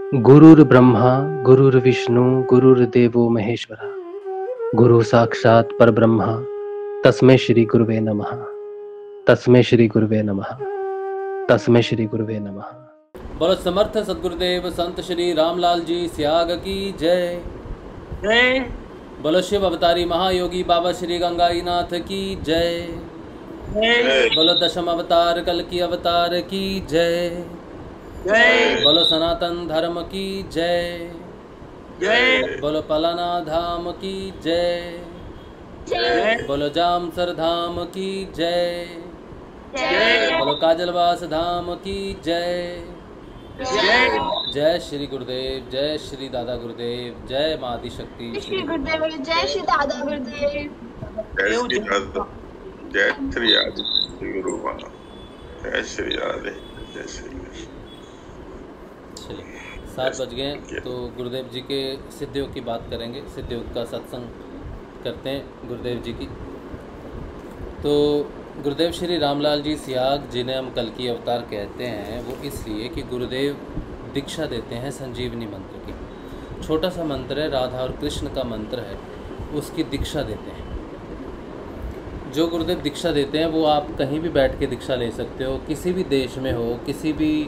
गुरुर्ब्रह्मा गुरुर्विष्णु गुरुर्देवो महेश्वरा गुरु साक्षात् परब्रह्म तस्मै श्री गुरुवे नमः। तस्मै श्री गुरुवे नमः। तस्मै श्री गुरुवे नमः। बोलो समर्थ सदगुरुदेव संत श्री रामलाल जी स्याग की जय जय। बोलो शिव अवतारी महायोगी बाबा श्री गंगाईनाथ की जय। जय बोलो दशम अवतार कल की अवतार की जय। जय बोलो सनातन धर्म की जय। जय बोलो पलाना धाम की जय। जय बोलो जामसर धाम की जय। जय बोलो काजलवास धाम की जय। जय जय श्री गुरुदेव, जय श्री दादा गुरुदेव, जय माँ आदि शक्ति श्री गुरुदेव, जय श्री दादा गुरुदेव, जय श्री दादा, जय श्री आदि श्री गुरु माँ, जय श्री आदि, जय श्री कृष्ण। चलिए 7 बज गए तो गुरुदेव जी के सिद्धयोग की बात करेंगे। सिद्धयोग का सत्संग करते हैं गुरुदेव जी की। तो गुरुदेव श्री रामलाल जी सियाग जिन्हें हम कल की अवतार कहते हैं, वो इसलिए कि गुरुदेव दीक्षा देते हैं संजीवनी मंत्र की। छोटा सा मंत्र है, राधा और कृष्ण का मंत्र है, उसकी दीक्षा देते हैं। जो गुरुदेव दीक्षा देते हैं वो आप कहीं भी बैठ के दीक्षा ले सकते हो, किसी भी देश में हो, किसी भी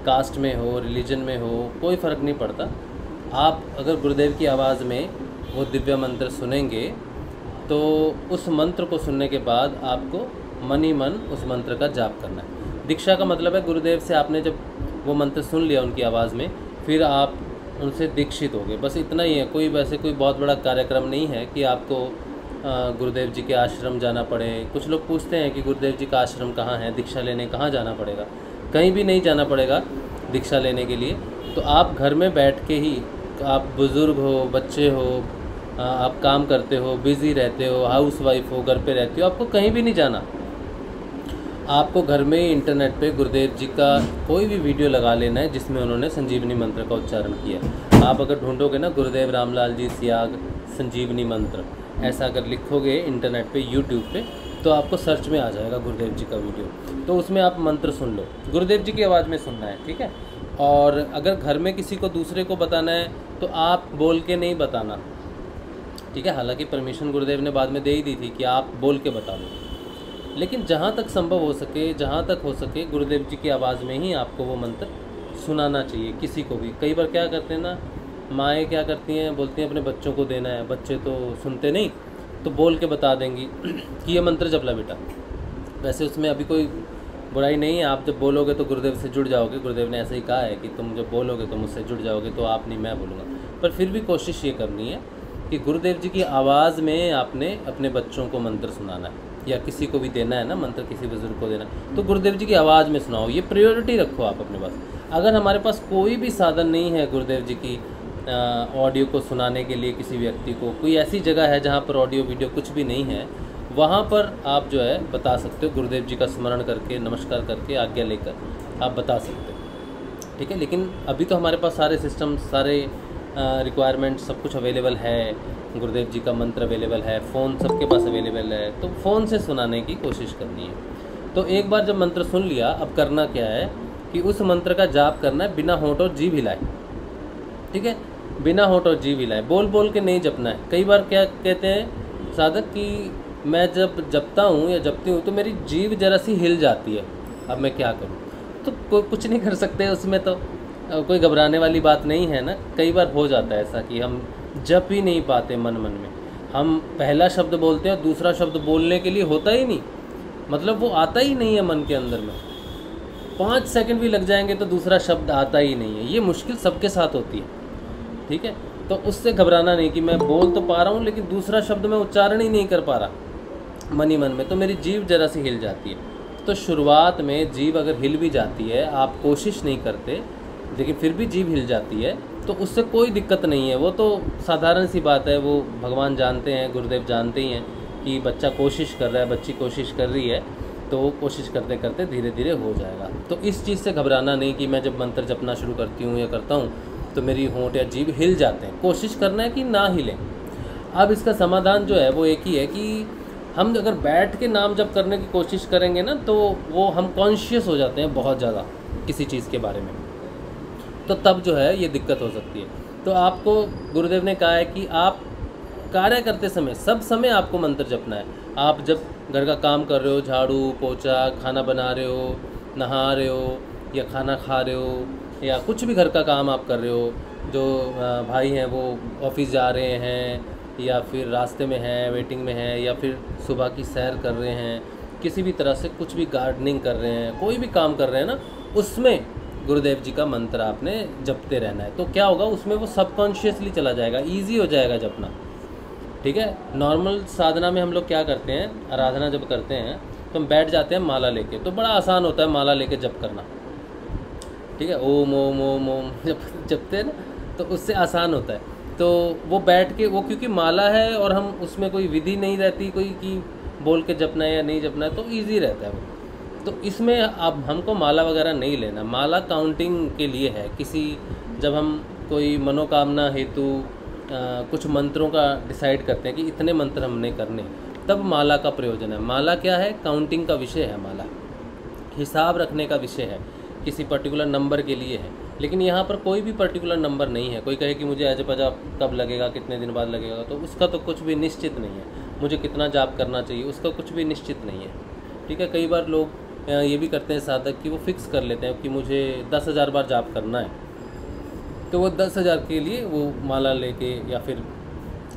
कास्ट में हो, रिलीजन में हो, कोई फ़र्क नहीं पड़ता। आप अगर गुरुदेव की आवाज़ में वो दिव्य मंत्र सुनेंगे तो उस मंत्र को सुनने के बाद आपको मन ही मन उस मंत्र का जाप करना है। दीक्षा का मतलब है गुरुदेव से आपने जब वो मंत्र सुन लिया उनकी आवाज़ में, फिर आप उनसे दीक्षित हो गए, बस इतना ही है। कोई वैसे कोई बहुत बड़ा कार्यक्रम नहीं है कि आपको गुरुदेव जी के आश्रम जाना पड़े। कुछ लोग पूछते हैं कि गुरुदेव जी का आश्रम कहाँ है, दीक्षा लेने कहाँ जाना पड़ेगा। कहीं भी नहीं जाना पड़ेगा दीक्षा लेने के लिए। तो आप घर में बैठ के ही, आप बुज़ुर्ग हो, बच्चे हो, आप काम करते हो, बिज़ी रहते हो, हाउस वाइफ हो, घर पे रहते हो, आपको कहीं भी नहीं जाना। आपको घर में ही इंटरनेट पे गुरुदेव जी का कोई भी वीडियो लगा लेना है जिसमें उन्होंने संजीवनी मंत्र का उच्चारण किया। आप अगर ढूंढोगे ना गुरुदेव रामलाल जी सियाग संजीवनी मंत्र, ऐसा अगर लिखोगे इंटरनेट पे, यूट्यूब पे, तो आपको सर्च में आ जाएगा गुरुदेव जी का वीडियो। तो उसमें आप मंत्र सुन लो, गुरुदेव जी की आवाज़ में सुनना है, ठीक है। और अगर घर में किसी को दूसरे को बताना है तो आप बोल के नहीं बताना, ठीक है। हालांकि परमिशन गुरुदेव ने बाद में दे ही दी थी कि आप बोल के बता दो, लेकिन जहाँ तक संभव हो सके, जहाँ तक हो सके, गुरुदेव जी की आवाज़ में ही आपको वो मंत्र सुनाना चाहिए किसी को भी। कई बार क्या करते हैं ना, माएँ क्या करती हैं, बोलती हैं अपने बच्चों को देना है, बच्चे तो सुनते नहीं, तो बोल के बता देंगी कि ये मंत्र जप ला बेटा। वैसे उसमें अभी कोई बुराई नहीं है, आप जब बोलोगे तो गुरुदेव से जुड़ जाओगे। गुरुदेव ने ऐसे ही कहा है कि तुम जब बोलोगे तो मुझसे जुड़ जाओगे, तो आप नहीं मैं बोलूँगा। पर फिर भी कोशिश ये करनी है कि गुरुदेव जी की आवाज़ में आपने अपने बच्चों को मंत्र सुनाना है, या किसी को भी देना है ना मंत्र, किसी बुजुर्ग को देना, तो गुरुदेव जी की आवाज़ में सुनाओ। ये प्रायोरिटी रखो आप अपने पास। अगर हमारे पास कोई भी साधन नहीं है गुरुदेव जी की ऑडियो को सुनाने के लिए, किसी व्यक्ति को, कोई ऐसी जगह है जहाँ पर ऑडियो वीडियो कुछ भी नहीं है, वहाँ पर आप जो है बता सकते हो, गुरुदेव जी का स्मरण करके, नमस्कार करके, आज्ञा लेकर आप बता सकते हो, ठीक है। लेकिन अभी तो हमारे पास सारे सिस्टम, सारे रिक्वायरमेंट, सब कुछ अवेलेबल है। गुरुदेव जी का मंत्र अवेलेबल है, फ़ोन सबके पास अवेलेबल है, तो फ़ोन से सुनाने की कोशिश करनी है। तो एक बार जब मंत्र सुन लिया, अब करना क्या है कि उस मंत्र का जाप करना है बिना होंठ और जीभ हिलाए, ठीक है। बिना होंठ और जीभ हिलाए, बोल बोल के नहीं जपना है। कई बार क्या कहते हैं साधक कि मैं जब जपता हूँ या जपती हूँ तो मेरी जीभ जरा सी हिल जाती है, अब मैं क्या करूँ। तो कोई कुछ नहीं कर सकते उसमें, तो कोई घबराने वाली बात नहीं है ना। कई बार हो जाता है ऐसा कि हम जप ही नहीं पाते मन मन में। हम पहला शब्द बोलते हैं, दूसरा शब्द बोलने के लिए होता ही नहीं, मतलब वो आता ही नहीं है मन के अंदर में। 5 सेकंड भी लग जाएंगे तो दूसरा शब्द आता ही नहीं है। ये मुश्किल सबके साथ होती है, ठीक है। तो उससे घबराना नहीं कि मैं बोल तो पा रहा हूँ लेकिन दूसरा शब्द मैं उच्चारण ही नहीं कर पा रहा मन ही मन में, तो मेरी जीभ जरा सी हिल जाती है। तो शुरुआत में जीभ अगर हिल भी जाती है, आप कोशिश नहीं करते लेकिन फिर भी जीभ हिल जाती है, तो उससे कोई दिक्कत नहीं है। वो तो साधारण सी बात है, वो भगवान जानते हैं, गुरुदेव जानते ही हैं कि बच्चा कोशिश कर रहा है, बच्ची कोशिश कर रही है, तो कोशिश करते करते धीरे धीरे हो जाएगा। तो इस चीज़ से घबराना नहीं कि मैं जब मंत्र जपना शुरू करती हूँ या करता हूँ तो मेरी होंठ या जीभ हिल जाते हैं। कोशिश करना है कि ना हिले। अब इसका समाधान जो है वो एक ही है कि हम अगर बैठ के नाम जप करने की कोशिश करेंगे ना, तो वो हम कॉन्शियस हो जाते हैं बहुत ज़्यादा किसी चीज़ के बारे में। तो तब जो है ये दिक्कत हो सकती है। तो आपको गुरुदेव ने कहा है कि आप कार्य करते समय सब समय आपको मंत्र जपना है। आप जब घर का काम कर रहे हो, झाड़ू पोछा, खाना बना रहे हो, नहा रहे हो या खाना खा रहे हो या कुछ भी घर का काम आप कर रहे हो, जो भाई हैं वो ऑफिस जा रहे हैं या फिर रास्ते में हैं, वेटिंग में हैं, या फिर सुबह की सैर कर रहे हैं, किसी भी तरह से कुछ भी गार्डनिंग कर रहे हैं, कोई भी काम कर रहे हैं ना, उसमें गुरुदेव जी का मंत्र आपने जपते रहना है। तो क्या होगा, उसमें वो सबकॉन्शियसली चला जाएगा, ईजी हो जाएगा जपना। ठीक है। नॉर्मल साधना में हम लोग क्या करते हैं, आराधना जब करते हैं तो हम बैठ जाते हैं माला लेके, तो बड़ा आसान होता है माला लेके जप करना। ठीक है, ओम ओम ओम ओम जपते हैं ना, तो उससे आसान होता है। तो वो बैठ के, वो क्योंकि माला है और हम उसमें कोई विधि नहीं रहती कोई कि बोल के जपना है या नहीं जपना है, तो ईजी रहता है वो। तो इसमें अब हमको माला वगैरह नहीं लेना। माला काउंटिंग के लिए है, किसी जब हम कोई मनोकामना हेतु कुछ मंत्रों का डिसाइड करते हैं कि इतने मंत्र हमने करने, तब माला का प्रयोजन है। माला क्या है, काउंटिंग का विषय है, माला हिसाब रखने का विषय है, किसी पर्टिकुलर नंबर के लिए है। लेकिन यहाँ पर कोई भी पर्टिकुलर नंबर नहीं है। कोई कहे कि मुझे जप जाप कब लगेगा, कितने दिन बाद लगेगा, तो उसका तो कुछ भी निश्चित नहीं है। मुझे कितना जाप करना चाहिए, उसका कुछ भी निश्चित नहीं है। ठीक है। कई बार लोग ये भी करते हैं साधक कि वो फिक्स कर लेते हैं कि मुझे 10,000 बार जाप करना है, तो वो 10,000 के लिए वो माला लेके, या फिर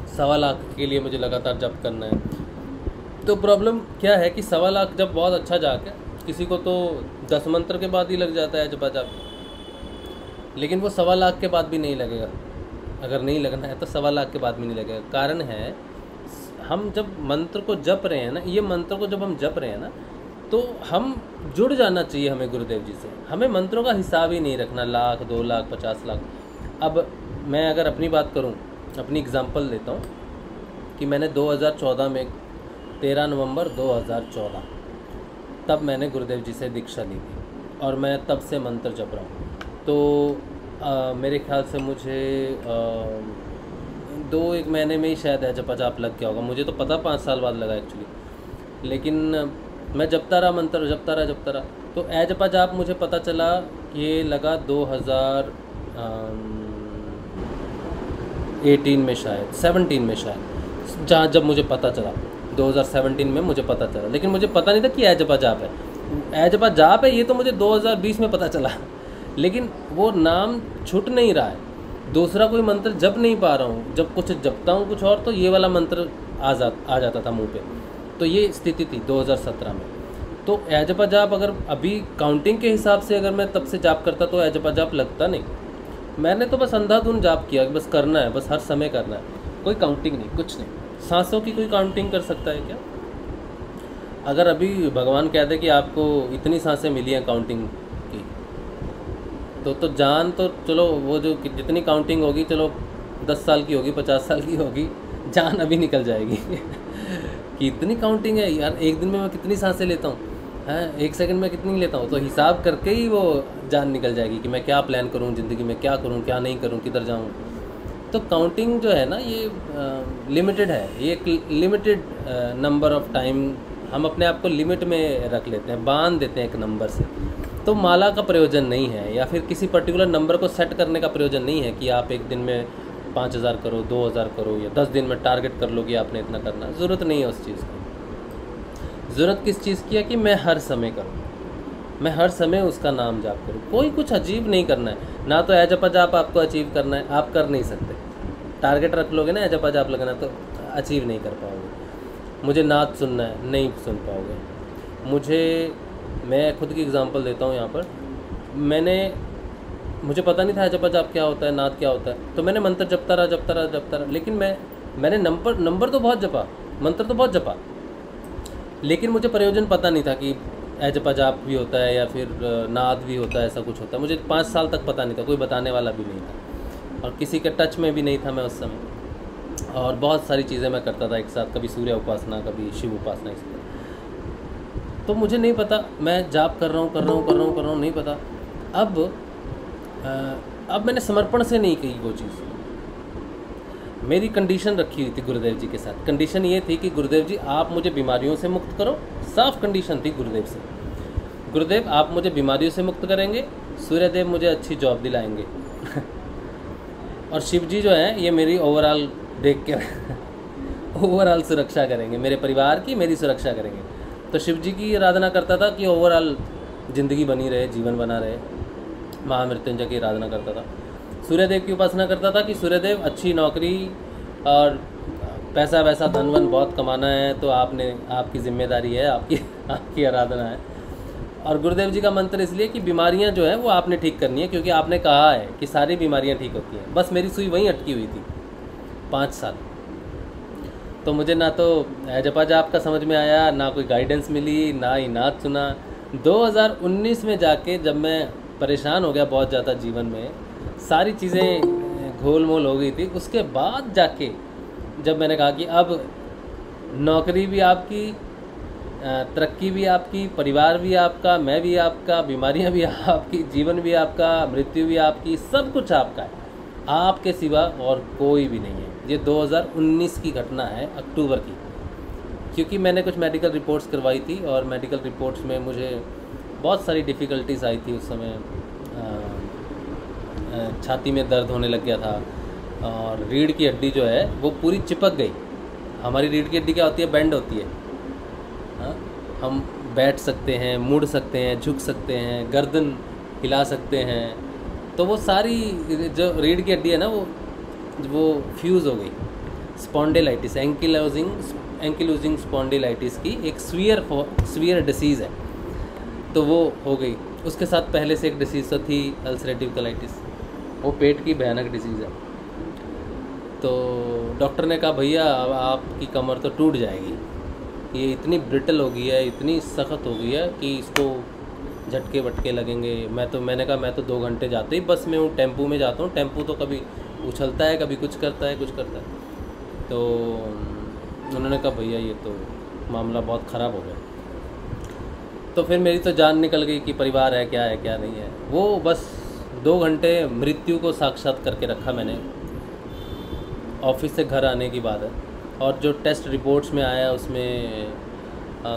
1.25 लाख के लिए मुझे लगातार जप करना है। तो प्रॉब्लम क्या है कि 1.25 लाख जब बहुत अच्छा जाके, किसी को तो 10 मंत्र के बाद ही लग जाता है जपा जाप, लेकिन वो 1.25 लाख के बाद भी नहीं लगेगा। अगर नहीं लगना है तो 1.25 लाख के बाद भी नहीं लगेगा। कारण है, हम जब मंत्र को जप रहे हैं ना, ये मंत्र को जब हम जप रहे हैं ना, तो हम जुड़ जाना चाहिए हमें गुरुदेव जी से। हमें मंत्रों का हिसाब ही नहीं रखना, 1 लाख 2 लाख 50 लाख। अब मैं अगर अपनी बात करूं, अपनी एग्जांपल देता हूं कि मैंने 2014 में 13 नवंबर 2014 तब मैंने गुरुदेव जी से दीक्षा ली थी और मैं तब से मंत्र जप रहा हूँ। तो मेरे ख्याल से मुझे 2-1 महीने में ही शायद जपा जाप लग गया होगा। मुझे तो पता 5 साल बाद लगा एक्चुअली, लेकिन मैं जपता रहा, मंत्र जपता रहा। तो जपा जाप मुझे पता चला ये लगा 2018 में शायद, 17 में शायद, जहाँ जब मुझे पता चला 2017 में मुझे पता चला। लेकिन मुझे पता नहीं था कि जपा जाप है। जपा जाप है ये तो मुझे 2020 में पता चला, लेकिन वो नाम छूट नहीं रहा है। दूसरा कोई मंत्र जप नहीं पा रहा हूँ। जब कुछ जपता हूँ कुछ और, तो ये वाला मंत्र आ जाता था मुंह पे। तो ये स्थिति थी 2017 में। तो जपा जाप अगर अभी काउंटिंग के हिसाब से अगर मैं तब से जाप करता तो जपा जाप लगता नहीं। मैंने तो बस अंधाधुन जाप किया, बस करना है, बस हर समय करना है, कोई काउंटिंग नहीं, कुछ नहीं। सांसों की कोई काउंटिंग कर सकता है क्या? अगर अभी भगवान कह दे कि आपको इतनी सांसें मिली हैं काउंटिंग की, तो जान तो चलो, वो जो जितनी काउंटिंग होगी, चलो 10 साल की होगी, 50 साल की होगी, जान अभी निकल जाएगी कि इतनी काउंटिंग है यार, एक दिन में मैं कितनी सांसें लेता हूँ, हैं 1 सेकंड में कितनी लेता हूँ। तो हिसाब करके ही वो जान निकल जाएगी कि मैं क्या प्लान करूँ ज़िंदगी में, क्या करूँ क्या नहीं करूँ, किधर जाऊँ। तो काउंटिंग जो है ना, ये लिमिटेड है। ये एक लिमिटेड नंबर ऑफ टाइम हम अपने आप को लिमिट में रख लेते हैं, बांध देते हैं एक नंबर से। तो माला का प्रयोजन नहीं है, या फिर किसी पर्टिकुलर नंबर को सेट करने का प्रयोजन नहीं है कि आप एक दिन में 5,000 करो, 2,000 करो, या 10 दिन में टारगेट कर लो कि आपने इतना करना। ज़रूरत नहीं है उस चीज़ की। ज़रूरत किस चीज़ की है कि मैं हर समय करूँ, मैं हर समय उसका नाम जाप करूँ। कोई कुछ अचीव नहीं करना है ना, तो जपा जाप आपको अचीव करना है, आप कर नहीं सकते। टारगेट रख लोगे ना जपा जाप लगना, तो अचीव नहीं कर पाओगे। मुझे नाद सुनना है, नहीं सुन पाओगे। मैं खुद की एग्जांपल देता हूँ यहाँ पर। मुझे पता नहीं था जपा जाप क्या होता है, नाद क्या होता है, तो मैंने मंत्र जपता रहा। लेकिन मैंने नंबर तो बहुत जपा, मंत्र तो बहुत जपा, लेकिन मुझे प्रयोजन पता नहीं था कि जपा जाप भी होता है या फिर नाद भी होता है, ऐसा कुछ होता है। मुझे 5 साल तक पता नहीं था, कोई बताने वाला भी नहीं था, और किसी के टच में भी नहीं था मैं उस समय। और बहुत सारी चीज़ें मैं करता था एक साथ, कभी सूर्य उपासना, कभी शिव उपासना, इस तरह। तो मुझे नहीं पता, मैं जाप कर रहा हूँ, नहीं पता। अब मैंने समर्पण से नहीं की वो चीज़। मेरी कंडीशन रखी हुई थी गुरुदेव जी के साथ। कंडीशन ये थी कि गुरुदेव जी आप मुझे बीमारियों से मुक्त करो। साफ कंडीशन थी गुरुदेव से, गुरुदेव आप मुझे बीमारियों से मुक्त करेंगे सूर्यदेव मुझे अच्छी जॉब दिलाएंगे और शिव जी जो हैं ये मेरी ओवरऑल देख के ओवरऑल सुरक्षा करेंगे, मेरे परिवार की मेरी सुरक्षा करेंगे। तो शिव जी की आराधना करता था कि ओवरऑल ज़िंदगी बनी रहे, जीवन बना रहे। महामृत्युंजय की आराधना करता था। सूर्यदेव की उपासना करता था कि सूर्यदेव अच्छी नौकरी और पैसा वैसा धन वन बहुत कमाना है, तो आपकी जिम्मेदारी है, आपकी आराधना है। और गुरुदेव जी का मंत्र इसलिए कि बीमारियां जो है वो आपने ठीक करनी है, क्योंकि आपने कहा है कि सारी बीमारियां ठीक होती हैं। बस मेरी सुई वहीं अटकी हुई थी 5 साल। तो मुझे ना तो जपा जाप का समझ में आया, ना कोई गाइडेंस मिली, ना ही नाच सुना। 2019 में जाके जब मैं परेशान हो गया बहुत ज़्यादा जीवन में, सारी चीज़ें घोल मोल हो गई थी, उसके बाद जाके जब मैंने कहा कि अब नौकरी भी आपकी, तरक्की भी आपकी, परिवार भी आपका, मैं भी आपका, बीमारियां भी आपकी, जीवन भी आपका, मृत्यु भी आपकी, सब कुछ आपका है, आपके सिवा और कोई भी नहीं है। ये 2019 की घटना है, अक्टूबर की, क्योंकि मैंने कुछ मेडिकल रिपोर्ट्स करवाई थी और मेडिकल रिपोर्ट्स में मुझे बहुत सारी डिफ़िकल्टीज आई थी। उस समय छाती में दर्द होने लग गया था और रीढ़ की हड्डी जो है वो पूरी चिपक गई। हमारी रीढ़ की हड्डी क्या होती है? बेंड होती है। हाँ, हम बैठ सकते हैं, मुड़ सकते हैं, झुक सकते हैं, गर्दन हिला सकते हैं, तो वो सारी जो रीढ़ की हड्डी है ना वो फ्यूज़ हो गई। स्पॉन्डिलाइटिस, एंकिलोजिंग स्पॉन्डिलाइटिस की एक स्वीयर डिसीज़ है, तो वो हो गई। उसके साथ पहले से एक डिसीज़ तो थी अल्सरेटिव कोलाइटिस, वो पेट की भयानक डिसीज़ है। तो डॉक्टर ने कहा भैया अब आपकी कमर तो टूट जाएगी, ये इतनी ब्रिटल हो गई है, इतनी सख्त हो गई है कि इसको झटके वटके लगेंगे। मैंने कहा मैं तो 2 घंटे जाते ही बस में हूँ, टेम्पू में जाता हूँ, टेम्पू तो कभी उछलता है, कभी कुछ करता है। तो उन्होंने कहा भैया ये तो मामला बहुत ख़राब हो गया। तो फिर मेरी तो जान निकल गई कि परिवार है क्या नहीं है। वो बस 2 घंटे मृत्यु को साक्षात करके रखा मैंने। ऑफिस से घर आने की बात है, और जो टेस्ट रिपोर्ट्स में आया उसमें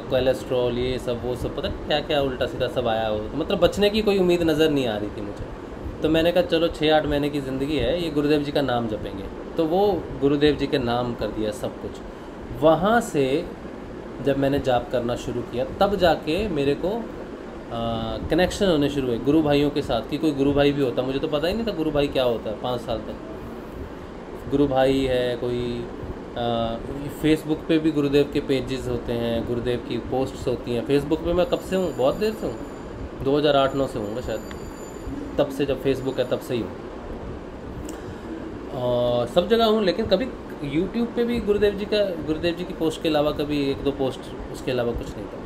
कोलेस्ट्रॉल ये सब वो सब पता क्या क्या उल्टा सीधा सब आया हो, तो मतलब बचने की कोई उम्मीद नज़र नहीं आ रही थी मुझे। तो मैंने कहा चलो 6-8 महीने की ज़िंदगी है, ये गुरुदेव जी का नाम जपेंगे। तो वो गुरुदेव जी के नाम कर दिया सब कुछ। वहाँ से जब मैंने जाप करना शुरू किया तब जाके मेरे को कनेक्शन होने शुरू हुए गुरु भाइयों के साथ, कि कोई गुरु भाई भी होता। मुझे तो पता ही नहीं था गुरु भाई क्या होता है 5 साल तक। गुरु भाई है कोई, फेसबुक पे भी गुरुदेव के पेजेस होते हैं, गुरुदेव की पोस्ट्स होती हैं। फेसबुक पे मैं कब से हूँ? बहुत देर से हूँ, 2008-9 से हूँ शायद, तब से जब फेसबुक है तब से ही हूँ, और सब जगह हूँ। लेकिन कभी यूट्यूब पे भी गुरुदेव जी की पोस्ट के अलावा कभी 1-2 पोस्ट, उसके अलावा कुछ नहीं था।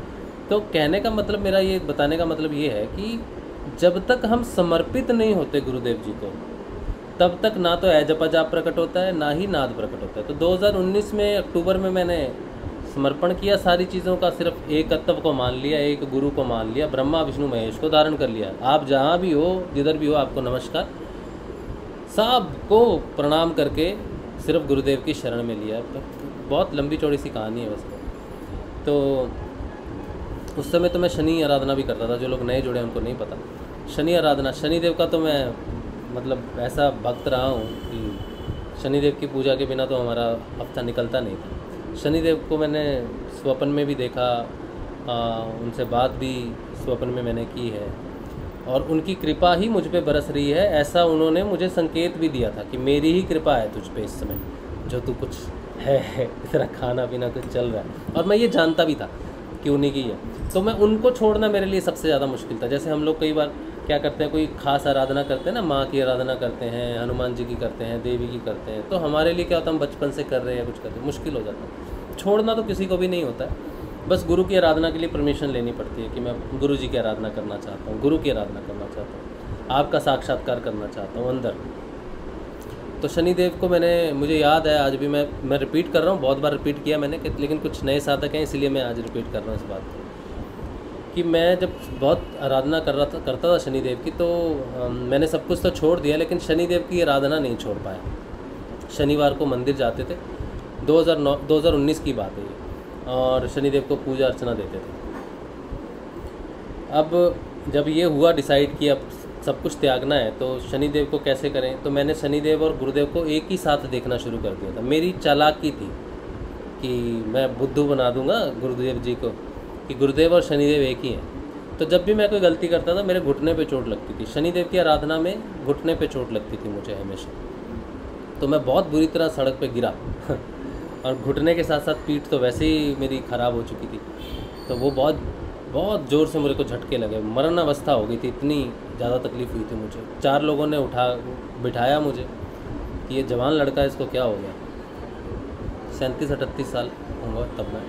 तो कहने का मतलब मेरा ये बताने का मतलब ये है कि जब तक हम समर्पित नहीं होते गुरुदेव जी को, तब तक ना तो जपा जाप प्रकट होता है, ना ही नाद प्रकट होता है। तो 2019 में अक्टूबर में मैंने समर्पण किया सारी चीज़ों का, सिर्फ एक तत्व को मान लिया, एक गुरु को मान लिया, ब्रह्मा विष्णु महेश को धारण कर लिया। आप जहाँ भी हो, जिधर भी हो, आपको नमस्कार, सबको प्रणाम करके सिर्फ गुरुदेव की शरण में लिया। बहुत लंबी चौड़ी सी कहानी है वैसे तो। उस समय तो मैं शनि आराधना भी करता था, जो लोग नए जुड़े उनको नहीं पता। शनि आराधना, शनिदेव का तो मैं मतलब ऐसा भक्त रहा हूँ कि शनिदेव की पूजा के बिना तो हमारा हफ्ता निकलता नहीं था। शनिदेव को मैंने स्वप्न में भी देखा, उनसे बात भी स्वप्न में मैंने की है, और उनकी कृपा ही मुझ पे बरस रही है। ऐसा उन्होंने मुझे संकेत भी दिया था कि मेरी ही कृपा है तुझ पे इस समय, जो तू कुछ है, तेरा खाना पीना कुछ चल रहा है, और मैं ये जानता भी था कि उन्हीं की है। तो मैं उनको छोड़ना मेरे लिए सबसे ज़्यादा मुश्किल था। जैसे हम लोग कई बार क्या करते हैं, कोई खास आराधना करते हैं ना, माँ की आराधना करते हैं, हनुमान जी की करते हैं, देवी की करते हैं, तो हमारे लिए क्या होता है, हम बचपन से कर रहे हैं, कुछ करते हैं, मुश्किल हो जाता है। छोड़ना तो किसी को भी नहीं होता है, बस गुरु की आराधना के लिए परमिशन लेनी पड़ती है कि मैं गुरु जी की आराधना करना चाहता हूँ, गुरु की आराधना करना चाहता हूँ, आपका साक्षात्कार करना चाहता हूँ अंदर। तो शनिदेव को मुझे याद है आज भी, मैं रिपीट कर रहा हूँ, बहुत बार रिपीट किया मैंने, लेकिन कुछ नए साधक हैं इसलिए मैं आज रिपीट कर रहा हूँ इस बात को, कि मैं जब बहुत आराधना करता था शनिदेव की, तो मैंने सब कुछ तो छोड़ दिया, लेकिन शनिदेव की आराधना नहीं छोड़ पाया। शनिवार को मंदिर जाते थे, 2019 की बात है ये, और शनिदेव को पूजा अर्चना देते थे। अब जब ये हुआ डिसाइड कि अब सब कुछ त्यागना है तो शनिदेव को कैसे करें, तो मैंने शनिदेव और गुरुदेव को एक ही साथ देखना शुरू कर दिया था। मेरी चालाकी थी कि मैं बुद्धू बना दूंगा गुरुदेव जी को कि गुरुदेव और शनिदेव एक ही हैं। तो जब भी मैं कोई गलती करता था मेरे घुटने पे चोट लगती थी। शनिदेव की आराधना में घुटने पे चोट लगती थी मुझे हमेशा, तो मैं बहुत बुरी तरह सड़क पे गिरा और घुटने के साथ साथ पीठ तो वैसे ही मेरी ख़राब हो चुकी थी। तो वो बहुत ज़ोर से मेरे को झटके लगे, मरण अवस्था हो गई थी, इतनी ज़्यादा तकलीफ़ हुई थी मुझे। 4 लोगों ने बिठाया मुझे कि ये जवान लड़का है, इसको क्या हो गया। 37-38 साल होंगे तब मैं।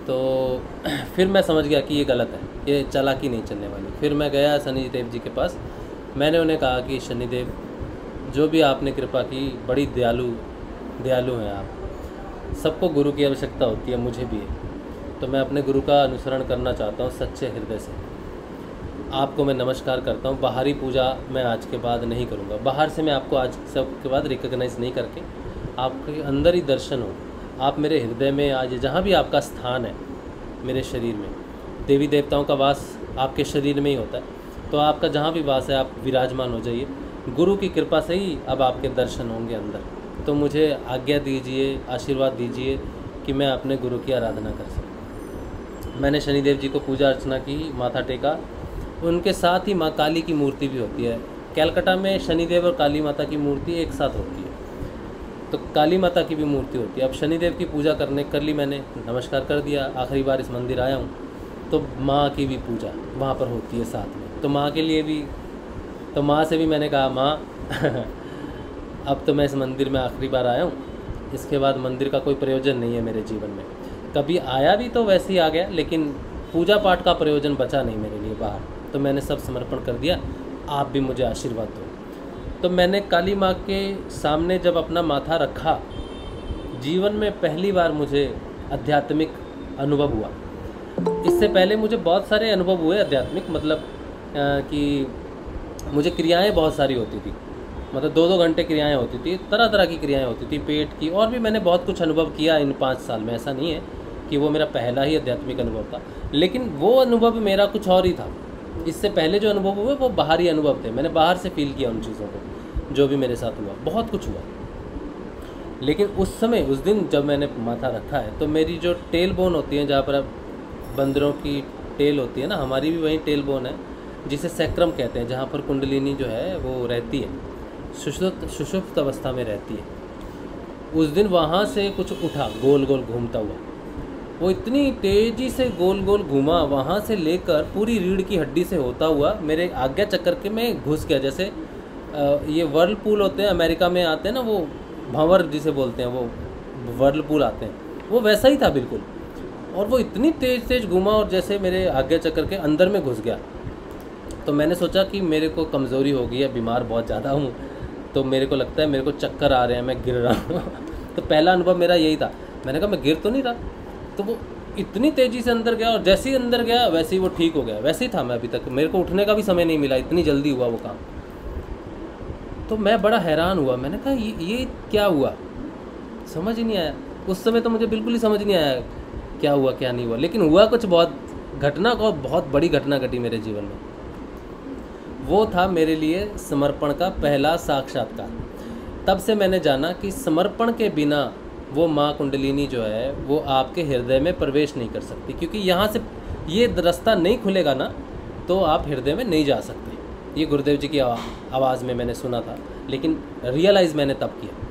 तो फिर मैं समझ गया कि ये गलत है, ये चालाकी नहीं चलने वाली। फिर मैं गया शनिदेव जी के पास। मैंने उन्हें कहा कि शनिदेव, जो भी आपने कृपा की, बड़ी दयालु हैं आप, सबको गुरु की आवश्यकता होती है, मुझे भी है। तो मैं अपने गुरु का अनुसरण करना चाहता हूँ सच्चे हृदय से। आपको मैं नमस्कार करता हूँ। बाहरी पूजा मैं आज के बाद नहीं करूँगा। बाहर से मैं आपको आज सबके बाद रिकॉग्नाइज़ नहीं करके, आपके अंदर ही दर्शन हो। आप मेरे हृदय में आज, जहाँ भी आपका स्थान है मेरे शरीर में, देवी देवताओं का वास आपके शरीर में ही होता है, तो आपका जहाँ भी वास है आप विराजमान हो जाइए। गुरु की कृपा से ही अब आपके दर्शन होंगे अंदर। तो मुझे आज्ञा दीजिए, आशीर्वाद दीजिए कि मैं अपने गुरु की आराधना कर सकूँ। मैंने शनिदेव जी को पूजा अर्चना की, माथा टेका। उनके साथ ही माँ काली की मूर्ति भी होती है। कलकत्ता में शनिदेव और काली माता की मूर्ति एक साथ होती है, तो काली माता की भी मूर्ति होती है। अब शनिदेव की पूजा कर ली मैंने, नमस्कार कर दिया। आखिरी बार इस मंदिर आया हूँ तो माँ की भी पूजा वहाँ पर होती है साथ में। तो माँ के लिए भी, तो माँ से भी मैंने कहा, माँ अब तो मैं इस मंदिर में आखिरी बार आया हूँ, इसके बाद मंदिर का कोई प्रयोजन नहीं है मेरे जीवन में। कभी आया भी तो वैसे ही आ गया, लेकिन पूजा पाठ का प्रयोजन बचा नहीं मेरे लिए बाहर। तो मैंने सब समर्पण कर दिया, आप भी मुझे आशीर्वाद दो। तो मैंने काली माँ के सामने जब अपना माथा रखा, जीवन में पहली बार मुझे आध्यात्मिक अनुभव हुआ। इससे पहले मुझे बहुत सारे अनुभव हुए आध्यात्मिक, मतलब कि मुझे क्रियाएं बहुत सारी होती थी, मतलब 2-2 घंटे क्रियाएं होती थी, तरह तरह की क्रियाएं होती थी, पेट की, और भी मैंने बहुत कुछ अनुभव किया इन 5 साल में। ऐसा नहीं है कि वो मेरा पहला ही आध्यात्मिक अनुभव था, लेकिन वो अनुभव मेरा कुछ और ही था। इससे पहले जो अनुभव हुए वो बाहरी अनुभव थे, मैंने बाहर से फील किया उन चीज़ों को। जो भी मेरे साथ हुआ, बहुत कुछ हुआ, लेकिन उस समय, उस दिन जब मैंने माथा रखा है, तो मेरी जो टेल बोन होती है, जहाँ पर बंदरों की टेल होती है ना, हमारी भी वही टेल बोन है, जिसे सैक्रम कहते हैं, जहाँ पर कुंडलिनी जो है वो रहती है, सुषुप्त अवस्था में रहती है। उस दिन वहाँ से कुछ उठा, गोल गोल घूमता हुआ। वो इतनी तेज़ी से गोल गोल घूमा, वहाँ से लेकर पूरी रीढ़ की हड्डी से होता हुआ मेरे आज्ञा चक्कर के में घुस गया। जैसे ये वर्लपूल होते हैं, अमेरिका में आते हैं ना, वो भंवर जिसे बोलते हैं, वो वर्लपूल आते हैं, वो वैसा ही था बिल्कुल। और वो इतनी तेज़ घूमा और जैसे मेरे आज्ञा चक्कर के अंदर में घुस गया। तो मैंने सोचा कि मेरे को कमज़ोरी हो गई है, बीमार बहुत ज़्यादा हूँ, तो मेरे को लगता है मेरे को चक्कर आ रहे हैं, मैं गिर रहा हूँ। तो पहला अनुभव मेरा यही था। मैंने कहा मैं गिर तो नहीं रहा। तो वो इतनी तेज़ी से अंदर गया, और जैसे ही अंदर गया वैसे ही वो ठीक हो गया। वैसे ही था मैं अभी तक, मेरे को उठने का भी समय नहीं मिला, इतनी जल्दी हुआ वो काम। तो मैं बड़ा हैरान हुआ। मैंने कहा ये क्या हुआ, समझ ही नहीं आया। उस समय तो मुझे बिल्कुल ही समझ नहीं आया क्या हुआ क्या नहीं हुआ, लेकिन हुआ कुछ, बहुत घटना को, बहुत बड़ी घटना घटी मेरे जीवन में। वो था मेरे लिए समर्पण का पहला साक्षात्कार। तब से मैंने जाना कि समर्पण के बिना वो माँ कुंडलिनी जो है वो आपके हृदय में प्रवेश नहीं कर सकती, क्योंकि यहाँ से ये रास्ता नहीं खुलेगा ना, तो आप हृदय में नहीं जा सकते। ये गुरुदेव जी की आवाज़ में मैंने सुना था, लेकिन रियलाइज़ मैंने तब किया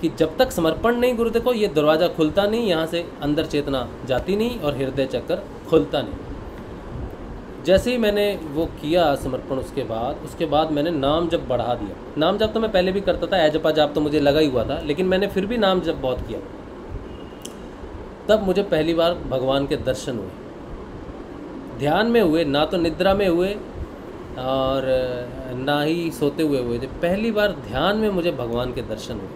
कि जब तक समर्पण नहीं गुरुदेव को, ये दरवाज़ा खुलता नहीं, यहाँ से अंदर चेतना जाती नहीं और हृदय चक्कर खुलता नहीं। जैसे ही मैंने वो किया समर्पण, उसके बाद मैंने नाम जप बढ़ा दिया। नाम जप तो मैं पहले भी करता था, जपा जाप तो मुझे लगा ही हुआ था, लेकिन मैंने फिर भी नाम जप बहुत किया। तब मुझे पहली बार भगवान के दर्शन हुए। ध्यान में हुए, ना तो निद्रा में हुए और ना ही सोते हुए थे। पहली बार ध्यान में मुझे भगवान के दर्शन हुए।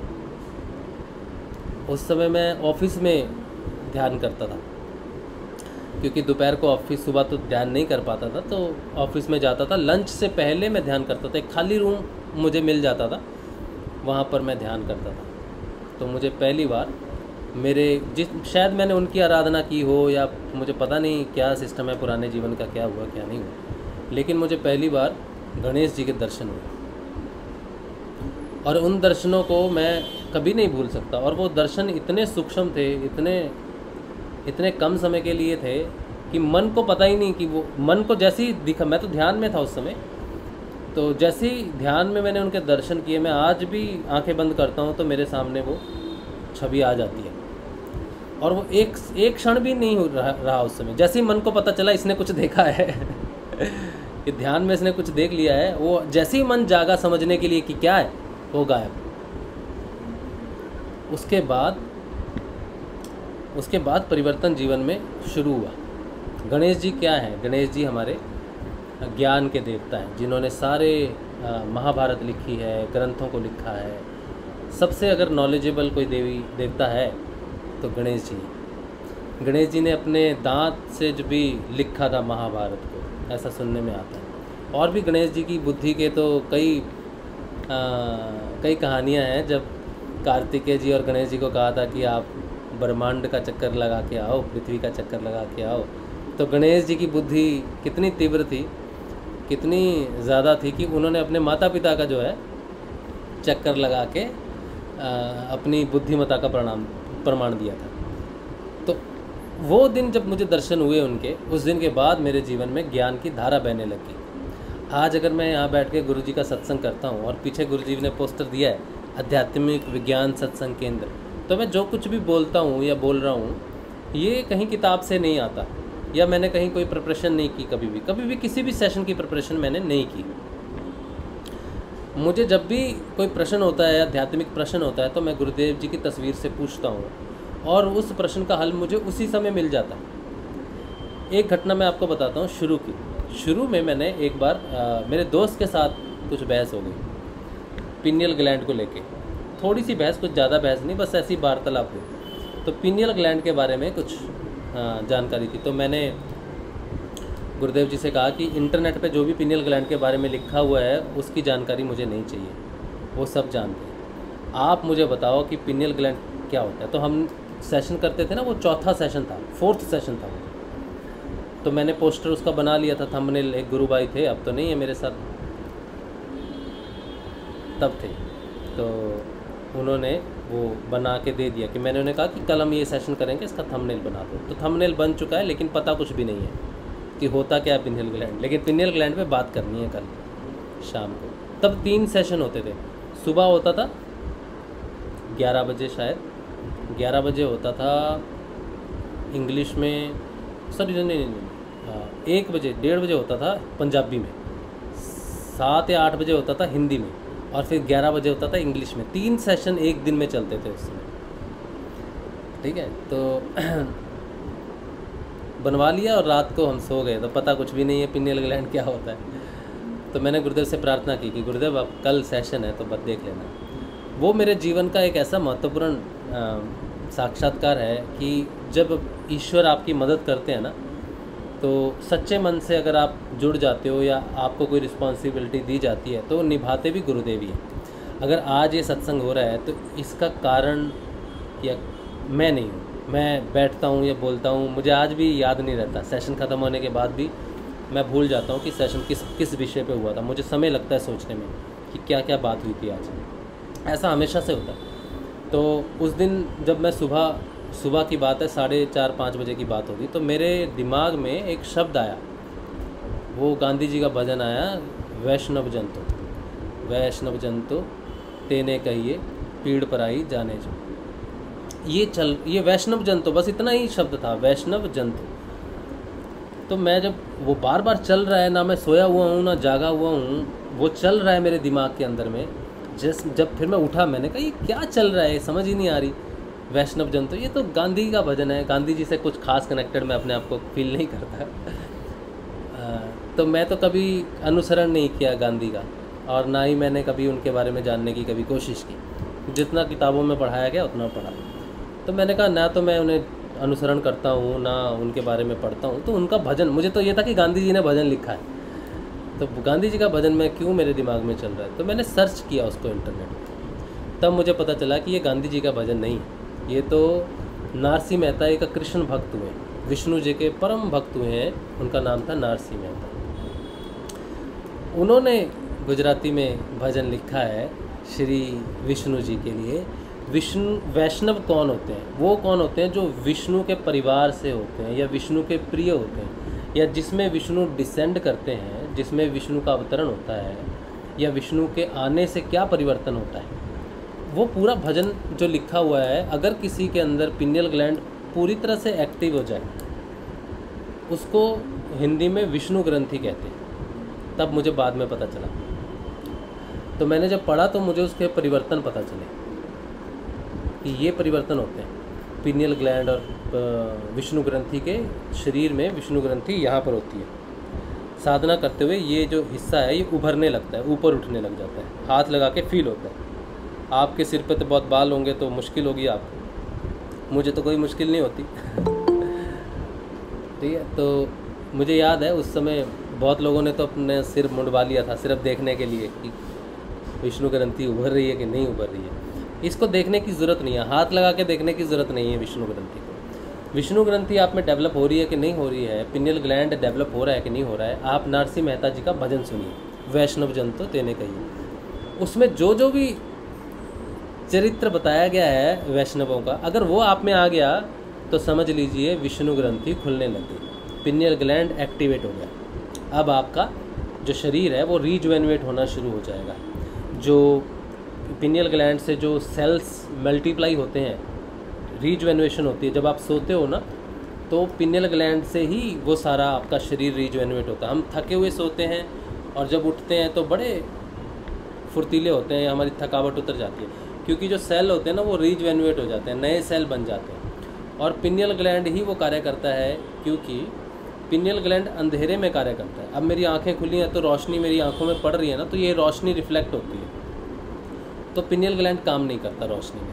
उस समय मैं ऑफिस में ध्यान करता था, क्योंकि दोपहर को ऑफिस, सुबह तो ध्यान नहीं कर पाता था, तो ऑफिस में जाता था। लंच से पहले मैं ध्यान करता था। एक खाली रूम मुझे मिल जाता था, वहाँ पर मैं ध्यान करता था। तो मुझे पहली बार शायद मैंने उनकी आराधना की हो, या मुझे पता नहीं क्या सिस्टम है पुराने जीवन का, क्या हुआ क्या नहीं हुआ, लेकिन मुझे पहली बार गणेश जी के दर्शन हुए और उन दर्शनों को मैं कभी नहीं भूल सकता। और वो दर्शन इतने सूक्ष्म थे, इतने कम समय के लिए थे कि मन को पता ही नहीं कि वो मन को जैसे ही दिखा, मैं तो ध्यान में था उस समय, तो जैसे ही ध्यान में मैंने उनके दर्शन किए, मैं आज भी आंखें बंद करता हूँ तो मेरे सामने वो छवि आ जाती है। और वो एक क्षण भी नहीं रहा उस समय। जैसे ही मन को पता चला इसने कुछ देखा है कि ध्यान में इसने कुछ देख लिया है, वो जैसे ही मन जागा समझने के लिए कि क्या है, वो गायब। उसके बाद परिवर्तन जीवन में शुरू हुआ। गणेश जी क्या है? गणेश जी हमारे ज्ञान के देवता हैं, जिन्होंने सारे महाभारत लिखी है, ग्रंथों को लिखा है। सबसे अगर नॉलेजेबल कोई देवता है तो गणेश जी। गणेश जी ने अपने दांत से जो भी लिखा था महाभारत को, ऐसा सुनने में आता है। और भी गणेश जी की बुद्धि के तो कई कहानियाँ हैं। जब कार्तिकेय जी और गणेश जी को कहा था कि आप ब्रह्मांड का चक्कर लगा के आओ, पृथ्वी का चक्कर लगा के आओ, तो गणेश जी की बुद्धि कितनी तीव्र थी, कितनी ज़्यादा थी कि उन्होंने अपने माता पिता का जो है चक्कर लगा के अपनी बुद्धिमत्ता का प्रमाण दिया था। तो वो दिन जब मुझे दर्शन हुए उनके, उस दिन के बाद मेरे जीवन में ज्ञान की धारा बहने लगी। आज अगर मैं यहाँ बैठ के गुरु जी का सत्संग करता हूँ और पीछे गुरु जी ने पोस्टर दिया है आध्यात्मिक विज्ञान सत्संग केंद्र, तो मैं जो कुछ भी बोलता हूँ या बोल रहा हूँ ये कहीं किताब से नहीं आता, या मैंने कहीं कोई प्रिपरेशन नहीं की। कभी भी किसी भी सेशन की प्रिपरेशन मैंने नहीं की। मुझे जब भी कोई प्रश्न होता है, आध्यात्मिक प्रश्न होता है, तो मैं गुरुदेव जी की तस्वीर से पूछता हूँ और उस प्रश्न का हल मुझे उसी समय मिल जाता है। एक घटना मैं आपको बताता हूँ शुरू में मैंने एक बार मेरे दोस्त के साथ कुछ बहस हो गई पिनियल ग्लैंड को लेके। थोड़ी सी बहस, कुछ ज़्यादा बहस नहीं, बस ऐसी वार्तालाप हुई। तो पिनियल ग्लैंड के बारे में कुछ जानकारी थी, तो मैंने गुरुदेव जी से कहा कि इंटरनेट पे जो भी पिनियल ग्लैंड के बारे में लिखा हुआ है उसकी जानकारी मुझे नहीं चाहिए, वो सब जानते हैं। आप मुझे बताओ कि पिनियल ग्लैंड क्या होता है। तो हम सेशन करते थे ना, वो चौथा सेशन था, 4th सेशन था। तो मैंने पोस्टर उसका बना लिया था, थंबनेल। एक गुरु भाई थे, अब तो नहीं है मेरे साथ, तब थे। तो उन्होंने वो बना के दे दिया कि मैंने उन्हें कहा कि कल हम ये सेशन करेंगे, इसका थंबनेल बना दो। तो थंबनेल बन चुका है, लेकिन पता कुछ भी नहीं है कि होता क्या है पिनियल ग्लैंड। लेकिन पिनियल ग्लैंड पे बात करनी है कल शाम को। तब 3 सेशन होते थे। सुबह होता था 11 बजे, शायद 11 बजे होता था इंग्लिश में, सॉरी नहीं, 1 बजे 1:30 बजे होता था पंजाबी में, 7 या 8 बजे होता था हिंदी में, और फिर 11 बजे होता था इंग्लिश में। 3 सेशन एक दिन में चलते थे उस समय, ठीक है। तो बनवा लिया और रात को हम सो गए, तो पता कुछ भी नहीं है पिनियल ग्लैंड क्या होता है। तो मैंने गुरुदेव से प्रार्थना की कि गुरुदेव अब कल सेशन है तो बस देख लेना। वो मेरे जीवन का एक ऐसा महत्वपूर्ण साक्षात्कार है कि जब ईश्वर आपकी मदद करते हैं ना, तो सच्चे मन से अगर आप जुड़ जाते हो या आपको कोई रिस्पॉन्सिबिलिटी दी जाती है तो निभाते भी गुरुदेव ही हैं। अगर आज ये सत्संग हो रहा है तो इसका कारण या मैं नहीं हूँ। मैं बैठता हूँ या बोलता हूँ, मुझे आज भी याद नहीं रहता। सेशन ख़त्म होने के बाद भी मैं भूल जाता हूँ कि सेशन किस विषय पे हुआ था। मुझे समय लगता है सोचने में कि क्या क्या बात हुई थी आज। ऐसा हमेशा से होता है। तो उस दिन जब मैं सुबह की बात है, 4:30-5 बजे की बात होगी, तो मेरे दिमाग में एक शब्द आया, वो गांधी जी का भजन आया, वैष्णव जंतो तेने कहिए पीड़ पराई जाने जो। ये वैष्णव जंतो, बस इतना ही शब्द था, वैष्णव जंतो। तो मैं जब वो बार बार चल रहा है, ना मैं सोया हुआ हूँ ना जागा हुआ हूँ, वो चल रहा है मेरे दिमाग के अंदर में। जब फिर मैं उठा, मैंने कहा ये क्या चल रहा है, समझ ही नहीं आ रही। वैष्णव जंतो, ये तो गांधी का भजन है। गांधी जी से कुछ खास कनेक्टेड मैं अपने आप को फील नहीं करता। तो मैं तो कभी अनुसरण नहीं किया गांधी का, और ना ही मैंने कभी उनके बारे में जानने की कभी कोशिश की। जितना किताबों में पढ़ाया गया उतना पढ़ा। तो मैंने कहा ना तो मैं उन्हें अनुसरण करता हूँ ना उनके बारे में पढ़ता हूँ। तो उनका भजन, मुझे तो ये था कि गांधी जी ने भजन लिखा है, तो गांधी जी का भजन में क्यों मेरे दिमाग में चल रहा है। तो मैंने सर्च किया उसको इंटरनेट पर, तब मुझे पता चला कि ये गांधी जी का भजन नहीं है, ये तो नारसी मेहता एक कृष्ण भक्त हुए, विष्णु जी के परम भक्त हुए हैं। उनका नाम था नारसी मेहता। उन्होंने गुजराती में भजन लिखा है श्री विष्णु जी के लिए। विष्णु वैष्णव कौन होते हैं? वो कौन होते हैं जो विष्णु के परिवार से होते हैं या विष्णु के प्रिय होते हैं, या जिसमें विष्णु डिसेंड करते हैं, जिसमें विष्णु का अवतरण होता है, या विष्णु के आने से क्या परिवर्तन होता है। वो पूरा भजन जो लिखा हुआ है, अगर किसी के अंदर पिनियल ग्लैंड पूरी तरह से एक्टिव हो जाए, उसको हिंदी में विष्णु ग्रंथि कहते हैं। तब मुझे बाद में पता चला, तो मैंने जब पढ़ा तो मुझे उसके परिवर्तन पता चले कि ये परिवर्तन होते हैं पिनियल ग्लैंड और विष्णु ग्रंथि के। शरीर में विष्णु ग्रंथि यहाँ पर होती है। साधना करते हुए ये जो हिस्सा है ये उभरने लगता है, ऊपर उठने लग जाता है, हाथ लगा के फील होता है। आपके सिर पे तो बहुत बाल होंगे तो मुश्किल होगी आपको, मुझे तो कोई मुश्किल नहीं होती। ठीक है, तो मुझे याद है उस समय बहुत लोगों ने तो अपने सिर मुंडवा लिया था सिर्फ देखने के लिए कि विष्णु ग्रंथि उभर रही है कि नहीं उभर रही है। इसको देखने की ज़रूरत नहीं है, हाथ लगा के देखने की ज़रूरत नहीं है विष्णु ग्रंथि को। विष्णु ग्रंथि आप में डेवलप हो रही है कि नहीं हो रही है, पिनियल ग्लैंड डेवलप हो रहा है कि नहीं हो रहा है, आप नरसिंह मेहता जी का भजन सुनिए, वैष्णव जन तो तेने कहिए। उसमें जो जो भी चरित्र बताया गया है वैष्णवों का, अगर वो आप में आ गया तो समझ लीजिए विष्णु ग्रंथि खुलने लग गई, पिनियल ग्लैंड एक्टिवेट हो गया। अब आपका जो शरीर है वो रीजुवेनेट होना शुरू हो जाएगा। जो पिनियल ग्लैंड से जो सेल्स मल्टीप्लाई होते हैं, रीजुवेनेशन होती है। जब आप सोते हो ना तो पिनियल ग्लैंड से ही वो सारा आपका शरीर रीजुवेनेट होता है। हम थके हुए सोते हैं और जब उठते हैं तो बड़े फुर्तीले होते हैं, हमारी थकावट उतर जाती है, क्योंकि जो सेल होते हैं ना वो रीजुवेनेट हो जाते हैं, नए सेल बन जाते हैं। और पिनियल ग्लैंड ही वो कार्य करता है, क्योंकि पिनियल ग्लैंड अंधेरे में कार्य करता है। अब मेरी आंखें खुली हैं तो रोशनी मेरी आंखों में पड़ रही है ना, तो ये रोशनी रिफ्लेक्ट होती है, तो पिनियल ग्लैंड काम नहीं करता रोशनी में।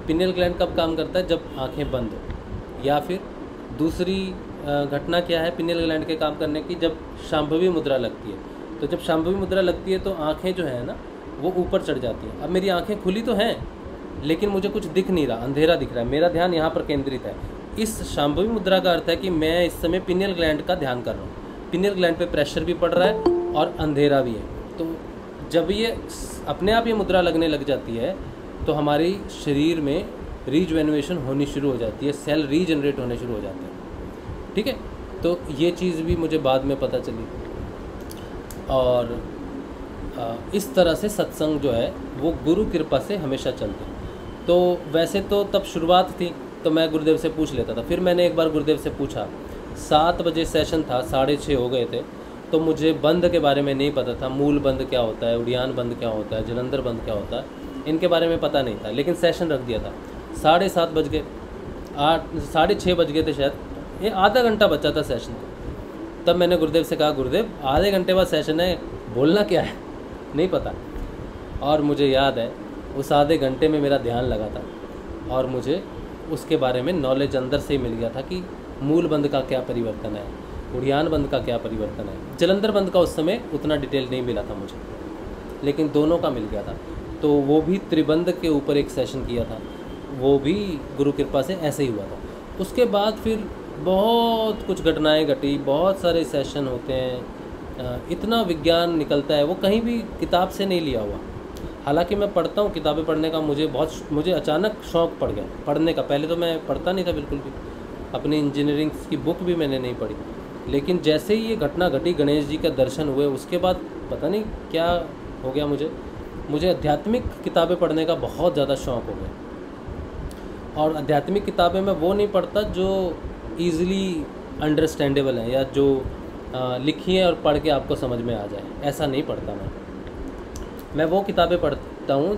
पिनियल ग्लैंड कब काम करता है? जब आंखें बंद हो। या फिर दूसरी घटना क्या है पिनियल ग्लैंड के काम करने की? जब शांभवी मुद्रा लगती है। तो जब शांभवी मुद्रा लगती है तो आंखें जो है ना वो ऊपर चढ़ जाती हैं। अब मेरी आंखें खुली तो हैं लेकिन मुझे कुछ दिख नहीं रहा, अंधेरा दिख रहा है, मेरा ध्यान यहाँ पर केंद्रित है। इस शांभवी मुद्रा का अर्थ है कि मैं इस समय पिनियल ग्लैंड का ध्यान कर रहा हूँ। पिनियल ग्लैंड पे प्रेशर भी पड़ रहा है और अंधेरा भी है। तो जब ये अपने आप ये मुद्रा लगने लग जाती है तो हमारी शरीर में रीजुवेनेशन होनी शुरू हो जाती है, सेल रीजनरेट होने शुरू हो जाते हैं। ठीक है, तो ये चीज़ भी मुझे बाद में पता चली। और इस तरह से सत्संग जो है वो गुरु कृपा से हमेशा चलते हैं। तो वैसे तो तब शुरुआत थी तो मैं गुरुदेव से पूछ लेता था। फिर मैंने एक बार गुरुदेव से पूछा, 7 बजे सेशन था, 6:30 हो गए थे, तो मुझे बंद के बारे में नहीं पता था। मूल बंद क्या होता है, उड़ियान बंद क्या होता है, जलंधर बंद क्या होता है, इनके बारे में पता नहीं था। लेकिन सेशन रख दिया था, 7:30 बज गए, 6:30 बज गए थे शायद, ये आधा घंटा बचा था सेशन को। तब मैंने गुरुदेव से कहा, गुरुदेव आधे घंटे बाद सेशन है, बोलना क्या है? नहीं पता। और मुझे याद है उस आधे घंटे में मेरा ध्यान लगा था और मुझे उसके बारे में नॉलेज अंदर से ही मिल गया था कि मूल बंद का क्या परिवर्तन है, उड़ियान बंद का क्या परिवर्तन है। जलंधर बंद का उस समय उतना डिटेल नहीं मिला था मुझे, लेकिन दोनों का मिल गया था। तो वो भी त्रिबंध के ऊपर एक सेशन किया था, वो भी गुरु कृपा से ऐसे ही हुआ था। उसके बाद फिर बहुत कुछ घटनाएं घटी, बहुत सारे सेशन होते हैं, इतना विज्ञान निकलता है, वो कहीं भी किताब से नहीं लिया हुआ। हालांकि मैं पढ़ता हूँ, किताबें पढ़ने का मुझे अचानक शौक़ पड़ गया पढ़ने का। पहले तो मैं पढ़ता नहीं था बिल्कुल भी, अपनी इंजीनियरिंग की बुक भी मैंने नहीं पढ़ी। लेकिन जैसे ही ये घटना घटी, गणेश जी का दर्शन हुए, उसके बाद पता नहीं क्या हो गया, मुझे आध्यात्मिक किताबें पढ़ने का बहुत ज़्यादा शौक़ हो गया। और आध्यात्मिक किताबें मैं वो नहीं पढ़ता जो ईज़िली अंडरस्टैंडेबल हैं या जो लिखी हैं और पढ़ के आपको समझ में आ जाए, ऐसा नहीं पढ़ता मैं वो किताबें पढ़ता हूँ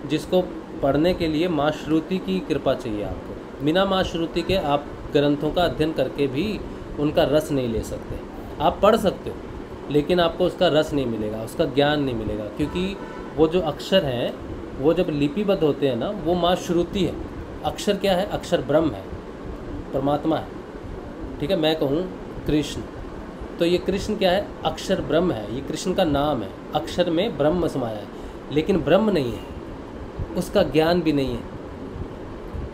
जिसको पढ़ने के लिए माँ श्रुति की कृपा चाहिए आपको। बिना माँ श्रुति के आप ग्रंथों का अध्ययन करके भी उनका रस नहीं ले सकते। आप पढ़ सकते हो लेकिन आपको उसका रस नहीं मिलेगा, उसका ज्ञान नहीं मिलेगा, क्योंकि वो जो अक्षर हैं वो जब लिपिबद्ध होते हैं ना, वो माँ श्रुति है। अक्षर क्या है? अक्षर ब्रह्म है, परमात्मा है। ठीक है, मैं कहूँ कृष्ण, तो ये कृष्ण क्या है? अक्षर ब्रह्म है, ये कृष्ण का नाम है। अक्षर में ब्रह्म समाया है, लेकिन ब्रह्म नहीं है, उसका ज्ञान भी नहीं है।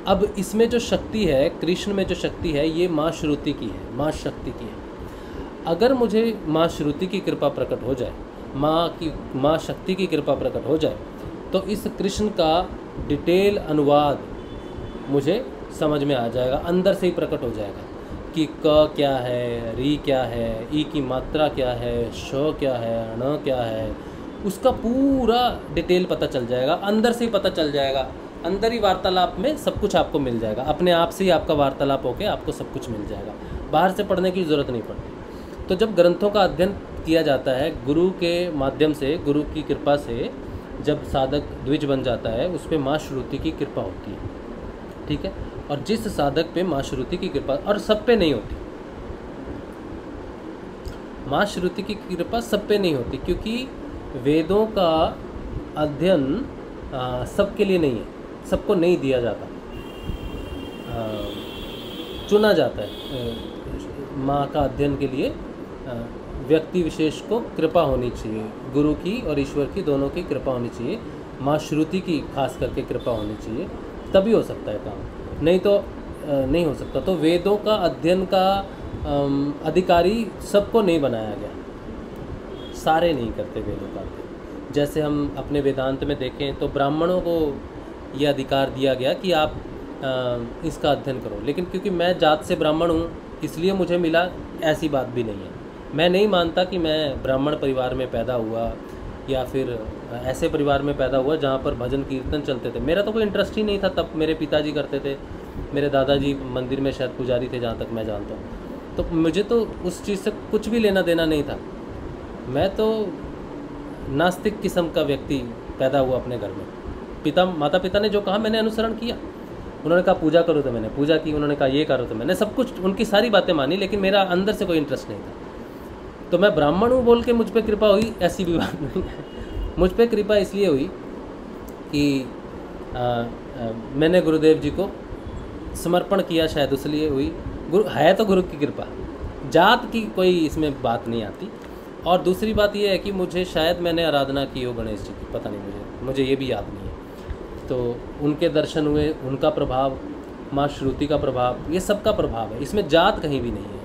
अब इसमें जो शक्ति है, कृष्ण में जो शक्ति है, ये माँ श्रुति की है, माँ शक्ति की है। अगर मुझे माँ श्रुति की कृपा प्रकट हो जाए, माँ शक्ति की कृपा प्रकट हो जाए, तो इस कृष्ण का डिटेल अनुवाद मुझे समझ में आ जाएगा, अंदर से ही प्रकट हो जाएगा कि क क्या है, री क्या है, ई की मात्रा क्या है, श क्या है, ण क्या है, उसका पूरा डिटेल पता चल जाएगा, अंदर से ही पता चल जाएगा। अंदर ही वार्तालाप में सब कुछ आपको मिल जाएगा, अपने आप से ही आपका वार्तालाप होकर आपको सब कुछ मिल जाएगा, बाहर से पढ़ने की ज़रूरत नहीं पड़ती। तो जब ग्रंथों का अध्ययन किया जाता है गुरु के माध्यम से, गुरु की कृपा से, जब साधक द्विज बन जाता है, उस पर माँ श्रुति की कृपा होती है, ठीक है। और जिस साधक पे माँ श्रुति की कृपा, और सब पे नहीं होती, माँ श्रुति की कृपा सब पे नहीं होती, क्योंकि वेदों का अध्ययन सबके लिए नहीं है, सबको नहीं दिया जाता, चुना जाता है। माँ का अध्ययन के लिए व्यक्ति विशेष को कृपा होनी चाहिए, गुरु की और ईश्वर की दोनों की कृपा होनी चाहिए, माँ श्रुति की खास करके कृपा होनी चाहिए, तभी हो सकता है काम, नहीं तो नहीं हो सकता। तो वेदों का अध्ययन का अधिकारी सबको नहीं बनाया गया, सारे नहीं करते वेदों का अध्ययन। जैसे हम अपने वेदांत में देखें तो ब्राह्मणों को यह अधिकार दिया गया कि आप इसका अध्ययन करो, लेकिन क्योंकि मैं जात से ब्राह्मण हूँ इसलिए मुझे मिला, ऐसी बात भी नहीं है। मैं नहीं मानता कि मैं ब्राह्मण परिवार में पैदा हुआ या फिर ऐसे परिवार में पैदा हुआ जहाँ पर भजन कीर्तन चलते थे, मेरा तो कोई इंटरेस्ट ही नहीं था तब। मेरे पिताजी करते थे, मेरे दादाजी मंदिर में शायद पुजारी थे जहाँ तक मैं जानता हूँ, तो मुझे तो उस चीज़ से कुछ भी लेना देना नहीं था। मैं तो नास्तिक किस्म का व्यक्ति पैदा हुआ अपने घर में। माता पिता ने जो कहा मैंने अनुसरण किया, उन्होंने कहा पूजा करो तो मैंने पूजा की, उन्होंने कहा ये करो तो मैंने सब कुछ, उनकी सारी बातें मानी, लेकिन मेरा अंदर से कोई इंटरेस्ट नहीं था। तो मैं ब्राह्मण हूँ बोल के मुझ पर कृपा हुई, ऐसी भी बात नहीं है। मुझ पर कृपा इसलिए हुई कि मैंने गुरुदेव जी को समर्पण किया, शायद इसलिए हुई। गुरु है तो गुरु की कृपा, जात की कोई इसमें बात नहीं आती। और दूसरी बात यह है कि मुझे शायद मैंने आराधना की हो गणेश जी की, पता नहीं, मुझे ये भी याद नहीं है। तो उनके दर्शन हुए, उनका प्रभाव, माँ श्रुति का प्रभाव, ये सबका प्रभाव है, इसमें जात कहीं भी नहीं है।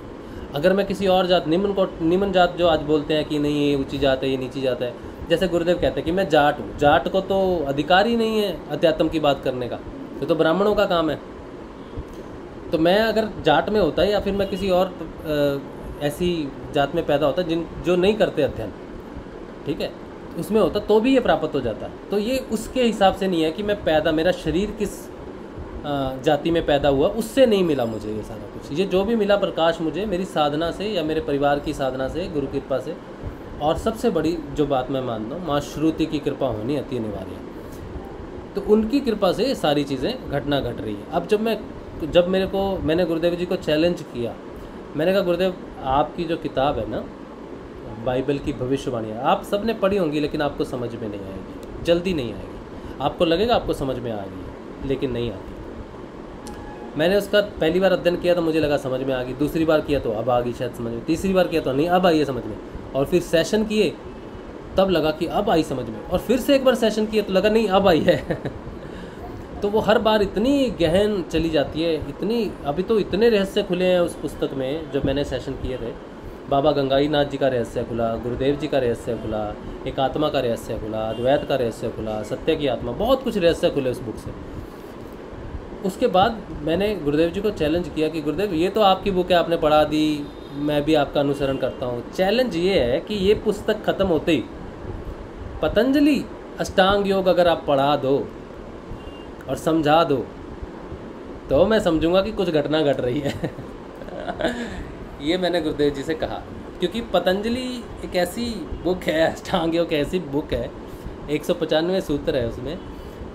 अगर मैं किसी और जात, निम्न जात जो आज बोलते हैं कि नहीं ये ऊंची जात है, ये नीची जात है, जैसे गुरुदेव कहते हैं कि मैं जाट हूँ, जाट को तो अधिकार ही नहीं है अध्यात्म की बात करने का, ये तो ब्राह्मणों का काम है। तो मैं अगर जाट में होता या फिर मैं किसी और ऐसी जात में पैदा होता जो नहीं करते अध्ययन, ठीक है, उसमें होता तो भी ये प्राप्त हो जाता। तो ये उसके हिसाब से नहीं है कि मैं पैदा, मेरा शरीर किस जाति में पैदा हुआ उससे नहीं मिला मुझे ये सारा कुछ। ये जो भी मिला प्रकाश मुझे मेरी साधना से या मेरे परिवार की साधना से, गुरु कृपा से। और सबसे बड़ी जो बात मैं मानता हूँ, माँ श्रुति की कृपा होनी अति अनिवार्य है। तो उनकी कृपा से सारी चीज़ें घटना घट रही है। अब जब मैंने गुरुदेव जी को चैलेंज किया, मैंने कहा गुरुदेव आपकी जो किताब है ना, बाइबल की भविष्यवाणी, आप सब ने पढ़ी होंगी लेकिन आपको समझ में नहीं आएगी, जल्दी नहीं आएगी। आपको लगेगा आपको समझ में आ गई, लेकिन नहीं आती। मैंने उसका पहली बार अध्ययन किया तो मुझे लगा समझ में आ गई, दूसरी बार किया तो अब आ गई शायद समझ में, तीसरी बार किया तो नहीं अब आई है समझ में, और फिर सेशन किए तब लगा कि अब आई समझ में, और फिर से एक बार सेशन किए तो लगा नहीं अब आई है। तो वो हर बार इतनी गहन चली जाती है, इतनी, अभी तो इतने रहस्य खुले हैं उस पुस्तक में जो मैंने सेशन किए थे। बाबा गंगाई नाथ जी का रहस्य खुला, गुरुदेव जी का रहस्य खुला, एक आत्मा का रहस्य खुला, अद्वैत का रहस्य खुला, सत्य की आत्मा, बहुत कुछ रहस्य खुले उस बुक से। उसके बाद मैंने गुरुदेव जी को चैलेंज किया कि गुरुदेव ये तो आपकी बुक है, आपने पढ़ा दी, मैं भी आपका अनुसरण करता हूँ। चैलेंज ये है कि ये पुस्तक ख़त्म होते ही पतंजलि अष्टांग योग अगर आप पढ़ा दो और समझा दो तो मैं समझूंगा कि कुछ घटना घट रही है। ये मैंने गुरुदेव जी से कहा, क्योंकि पतंजलि एक ऐसी बुक है, अष्टांग योग ऐसी बुक है, 195 सूत्र है उसमें।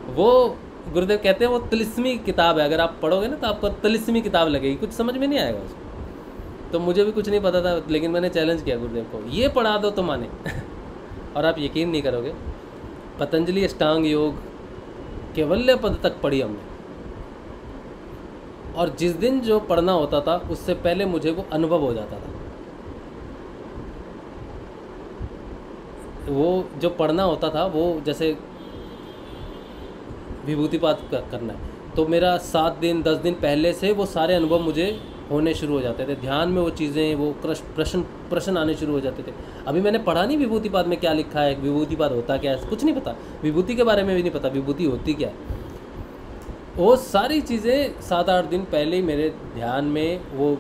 वो गुरुदेव कहते हैं वो तिलिस्मी किताब है, अगर आप पढ़ोगे ना तो आपको तिलिस्मी किताब लगेगी, कुछ समझ में नहीं आएगा उसमें। तो मुझे भी कुछ नहीं पता था, लेकिन मैंने चैलेंज किया गुरुदेव को, ये पढ़ा दो तो माने। और आप यकीन नहीं करोगे, पतंजलि अष्टांग योग केवल्य पद तक पढ़ी हमने, और जिस दिन जो पढ़ना होता था उससे पहले मुझे वो अनुभव हो जाता था। वो जो पढ़ना होता था वो जैसे विभूतिपात करना है, तो मेरा 7 दिन 10 दिन पहले से वो सारे अनुभव मुझे होने शुरू हो जाते थे, ध्यान में वो चीज़ें, वो प्रश्न आने शुरू हो जाते थे। अभी मैंने पढ़ा नहीं विभूतिपाद में क्या लिखा है, विभूतिपाद होता क्या है, कुछ नहीं पता, विभूति के बारे में भी नहीं पता विभूति होती क्या है। वो सारी चीज़ें 7-8 दिन पहले ही मेरे ध्यान में वो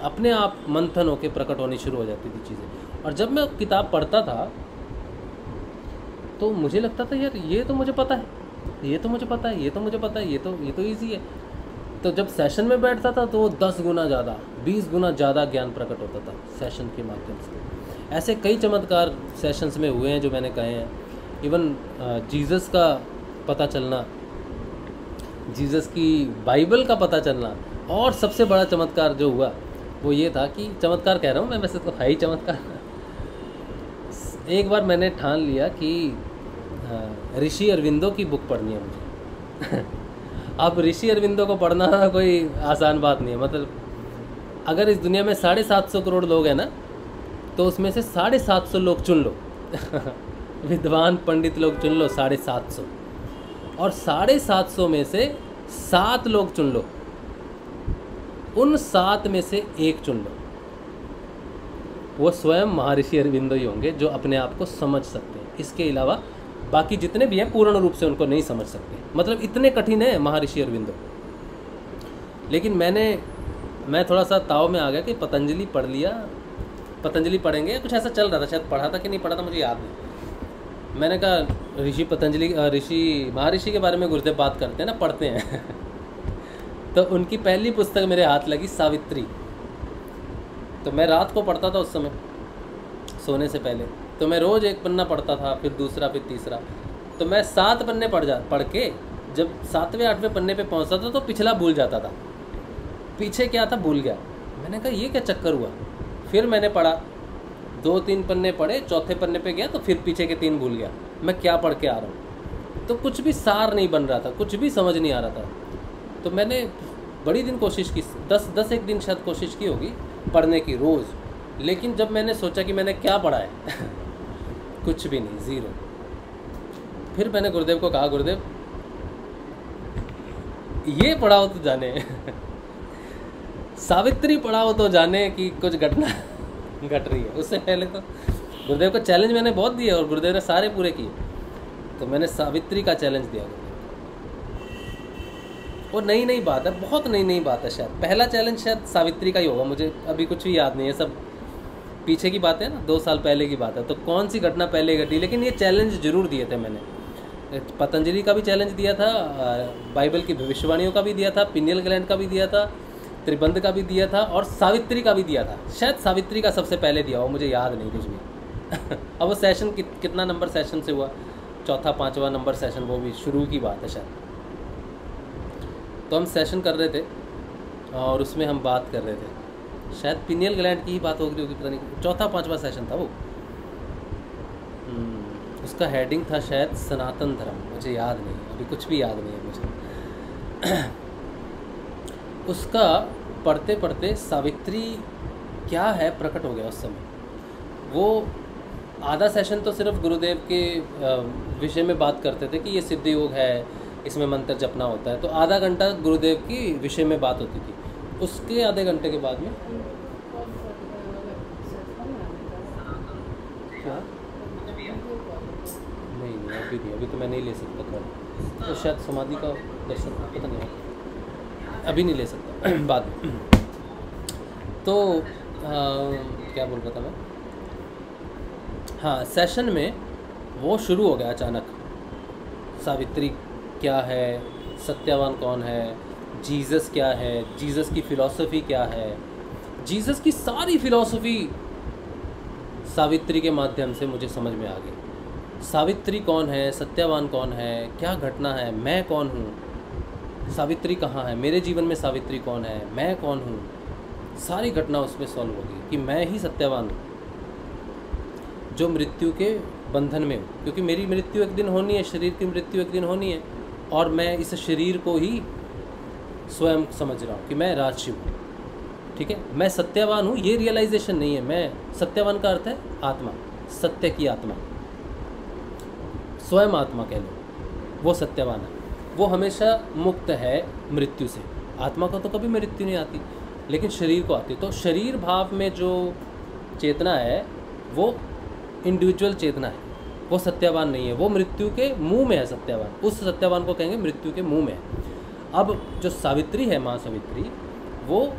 अपने आप मंथन होकर प्रकट होनी शुरू हो जाती थी चीज़ें। और जब मैं किताब पढ़ता था तो मुझे लगता था यार ये तो मुझे पता है, ये तो मुझे पता है, ये तो मुझे पता है, ये तो ईजी है। तो जब सेशन में बैठता था तो 10 गुना ज़्यादा, 20 गुना ज़्यादा ज्ञान प्रकट होता था सेशन के माध्यम से। ऐसे कई चमत्कार सेशंस में हुए हैं जो मैंने कहे हैं। इवन जीसस का पता चलना, जीसस की बाइबल का पता चलना। और सबसे बड़ा चमत्कार जो हुआ वो ये था कि, चमत्कार कह रहा हूँ मैं, वैसे तो है ही चमत्कार। एक बार मैंने ठान लिया कि ऋषि अरविंदो की बुक पढ़नी है मुझे। अब ऋषि अरविंदो को पढ़ना कोई आसान बात नहीं है। मतलब अगर इस दुनिया में 750 करोड़ लोग हैं ना, तो उसमें से 750 लोग चुन लो विद्वान पंडित लोग चुन लो 750, और 750 में से 7 लोग चुन लो, उन 7 में से 1 चुन लो, वो स्वयं महर्षि अरविंदो ही होंगे जो अपने आप को समझ सकते हैं। इसके अलावा बाकी जितने भी हैं पूर्ण रूप से उनको नहीं समझ सकते। मतलब इतने कठिन है महर्षि अरविंदो। लेकिन मैं थोड़ा सा ताव में आ गया कि पतंजलि पढ़ लिया, पतंजलि पढ़ेंगे, कुछ ऐसा चल रहा था, शायद पढ़ा था कि नहीं पढ़ा था मुझे याद नहीं। मैंने कहा ऋषि महर्षि के बारे में गुरुदेव बात करते हैं ना, पढ़ते हैं तो उनकी पहली पुस्तक मेरे हाथ लगी सावित्री। तो मैं रात को पढ़ता था उस समय सोने से पहले, तो मैं रोज़ एक पन्ना पढ़ता था, फिर दूसरा, फिर तीसरा। तो मैं 7 पन्ने पढ़ के जब 7वें 8वें पन्ने पे पहुंचता था तो पिछला भूल जाता था, पीछे क्या था भूल गया। मैंने कहा ये क्या चक्कर हुआ। फिर मैंने पढ़ा, 2-3 पन्ने पढ़े, चौथे पन्ने पे गया तो फिर पीछे के 3 भूल गया। मैं क्या पढ़ के आ रहा हूँ। तो कुछ भी सार नहीं बन रहा था, कुछ भी समझ नहीं आ रहा था। तो मैंने बड़ी दिन कोशिश की, 10 एक दिन शायद कोशिश की होगी पढ़ने की रोज़। लेकिन जब मैंने सोचा कि मैंने क्या पढ़ा है कुछ भी नहीं, ज़ीरो। फिर मैंने गुरुदेव को कहा, गुरुदेव ये पढ़ाओ तो जाने सावित्री पढ़ाओ तो जाने कि कुछ घटना घट रही है। उससे पहले तो गुरुदेव को चैलेंज मैंने बहुत दिए और गुरुदेव ने सारे पूरे किए। तो मैंने सावित्री का चैलेंज दिया और नई बात है, बहुत नई बात है। शायद पहला चैलेंज शायद सावित्री का ही होगा, मुझे अभी कुछ भी याद नहीं है, सब पीछे की बात है ना, 2 साल पहले की बात है। तो कौन सी घटना पहले घटी, लेकिन ये चैलेंज जरूर दिए थे मैंने। पतंजलि का भी चैलेंज दिया था, बाइबल की भविष्यवाणियों का भी दिया था, पिनियल ग्लैंड का भी दिया था, त्रिबंध का भी दिया था और सावित्री का भी दिया था। शायद सावित्री का सबसे पहले दिया हो, मुझे याद नहीं कुछ भी अब वो सेशन कितना नंबर सेशन से हुआ, 4था 5वां नंबर सेशन, वो भी शुरू की बात है शायद। तो हम सेशन कर रहे थे और उसमें हम बात कर रहे थे, शायद पिनियल ग्लैंड की ही बात हो रही होगी, पता नहीं, 4था 5वां सेशन था वो। उसका हेडिंग था शायद सनातन धर्म, मुझे याद नहीं, अभी कुछ भी याद नहीं है मुझे उसका पढ़ते पढ़ते सावित्री क्या है प्रकट हो गया उस समय। वो आधा सेशन तो सिर्फ गुरुदेव के विषय में बात करते थे कि ये सिद्ध योग है, इसमें मंत्र जपना होता है। तो आधा घंटा गुरुदेव की विषय में बात होती थी। उसके आधे घंटे के बाद में क्या नहीं, अभी तो मैं नहीं ले सकता कॉल, तो शायद समाधि का दर्शन पता नहीं, अभी नहीं ले सकता बाद में। तो क्या बोल रहा था मैं, हाँ, सेशन में वो शुरू हो गया अचानक, सावित्री क्या है, सत्यवान कौन है, जीसस क्या है, जीसस की फ़िलॉसफ़ी क्या है। जीसस की सारी फ़िलॉसफ़ी सावित्री के माध्यम से मुझे समझ में आ गई। सावित्री कौन है, सत्यवान कौन है, क्या घटना है, मैं कौन हूँ, सावित्री कहाँ है, मेरे जीवन में सावित्री कौन है, मैं कौन हूँ। सारी घटना उसमें सॉल्व हो गई कि मैं ही सत्यवान हूँ जो मृत्यु के बंधन में हूँ, क्योंकि मेरी मृत्यु एक दिन होनी है, शरीर की मृत्यु एक दिन होनी है, और मैं इस शरीर को ही स्वयं समझ रहा हूँ कि मैं राजशिव हूँ। ठीक है, मैं सत्यवान हूँ, ये रियलाइजेशन नहीं है। मैं सत्यवान का अर्थ है आत्मा, सत्य की आत्मा, स्वयं आत्मा कह लो, वो सत्यवान है। वो हमेशा मुक्त है मृत्यु से। आत्मा को तो कभी मृत्यु नहीं आती। लेकिन शरीर को आती है। तो शरीर भाव में जो चेतना है वो इंडिविजुअल चेतना है, वो सत्यावान नहीं है, वो मृत्यु के मुंह में है सत्यावान। उस सत्यावान को कहेंगे मृत्यु के मुंह में है। अब जो सावित्री है, माँ सावित्री, वो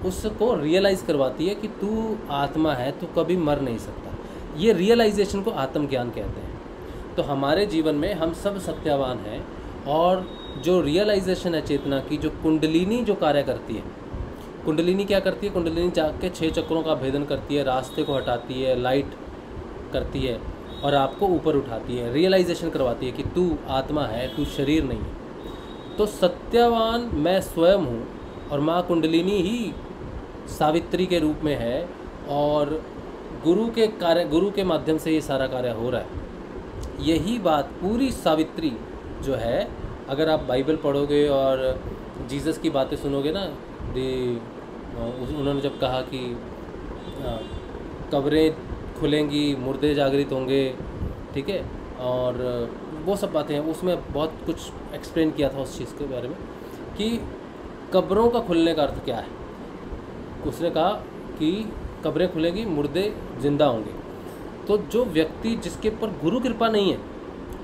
उसको रियलाइज़ करवाती है कि तू आत्मा है, तू कभी मर नहीं सकता। ये रियलाइजेशन को आत्मज्ञान कहते हैं। तो हमारे जीवन में हम सब सत्यावान हैं, और जो रियलाइजेशन है चेतना की, जो कुंडलिनी जो कार्य करती है, कुंडलिनी क्या करती है? कुंडलिनी जाग के 6 चक्रों का भेदन करती है, रास्ते को हटाती है, लाइट करती है और आपको ऊपर उठाती है, रियलाइजेशन करवाती है कि तू आत्मा है, तू शरीर नहीं है। तो सत्यावान मैं स्वयं हूँ, और माँ कुंडलिनी ही सावित्री के रूप में है, और गुरु के माध्यम से ये सारा कार्य हो रहा है। यही बात पूरी सावित्री जो है, अगर आप बाइबल पढ़ोगे और जीसस की बातें सुनोगे ना, उन्होंने जब कहा कि कब्रें खुलेंगी, मुर्दे जागृत होंगे, ठीक है, और वो सब बातें हैं, उसमें बहुत कुछ एक्सप्लेन किया था उस चीज़ के बारे में कि कब्रों का खुलने का अर्थ क्या है। उसने कहा कि कब्रें खुलेंगी, मुर्दे जिंदा होंगे। तो जो व्यक्ति जिसके ऊपर गुरु कृपा नहीं है,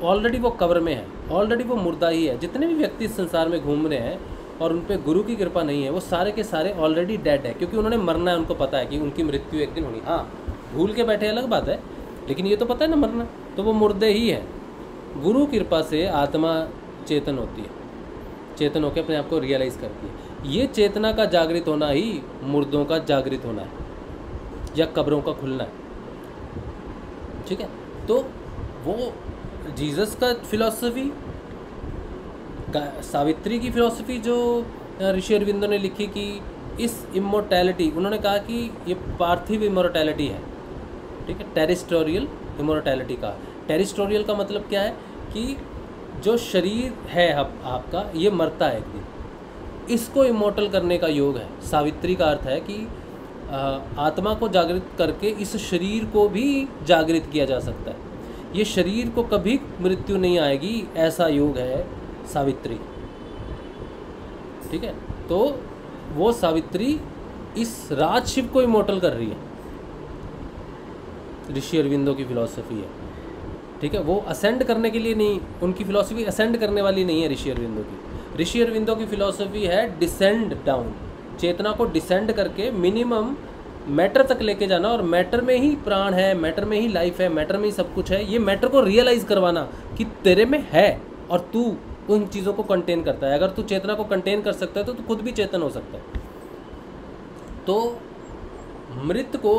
ऑलरेडी वो कब्र में है, ऑलरेडी वो मुर्दा ही है। जितने भी व्यक्ति इस संसार में घूम रहे हैं और उन पे गुरु की कृपा नहीं है, वो सारे के सारे ऑलरेडी डेड है, क्योंकि उन्होंने मरना है, उनको पता है कि उनकी मृत्यु एक दिन होनी। हाँ, भूल के बैठे अलग बात है, लेकिन ये तो पता है ना मरना, तो वो मुर्दे ही है। गुरु कृपा से आत्मा चेतन होती है, चेतन होकर अपने आप को रियलाइज़ करती है। ये चेतना का जागृत होना ही मुर्दों का जागृत होना है, या कब्रों का खुलना है, ठीक है। तो वो जीसस का फिलॉसफी, सावित्री की फिलॉसफी जो ऋषि अरविंदो ने लिखी कि इस इमोर्टैलिटी, उन्होंने कहा कि ये पार्थिव इमोर्टैलिटी है, ठीक है, टेरिस्टोरियल इमोर्टैलिटी का। टेरिस्टोरियल का मतलब क्या है कि जो शरीर है आपका, ये मरता है एक दिन, इसको इमोर्टल करने का योग है। सावित्री का अर्थ है कि आत्मा को जागृत करके इस शरीर को भी जागृत किया जा सकता है। ये शरीर को कभी मृत्यु नहीं आएगी, ऐसा योग है सावित्री, ठीक है। तो वो सावित्री इस राज शिव को इमोर्टल कर रही है, ऋषि अरविंदो की फिलॉसफी है, ठीक है। वो असेंड करने के लिए नहीं, उनकी फिलॉसफी असेंड करने वाली नहीं है ऋषि अरविंदो की। ऋषि अरविंदो की फिलॉसफी है डिसेंड डाउन, चेतना को डिसेंड करके मिनिमम मैटर तक लेके जाना, और मैटर में ही प्राण है, मैटर में ही लाइफ है, मैटर में ही सब कुछ है। ये मैटर को रियलाइज करवाना कि तेरे में है और तू उन चीज़ों को कंटेन करता है। अगर तू चेतना को कंटेन कर सकता है तो तू खुद भी चेतन हो सकता है। तो मृत को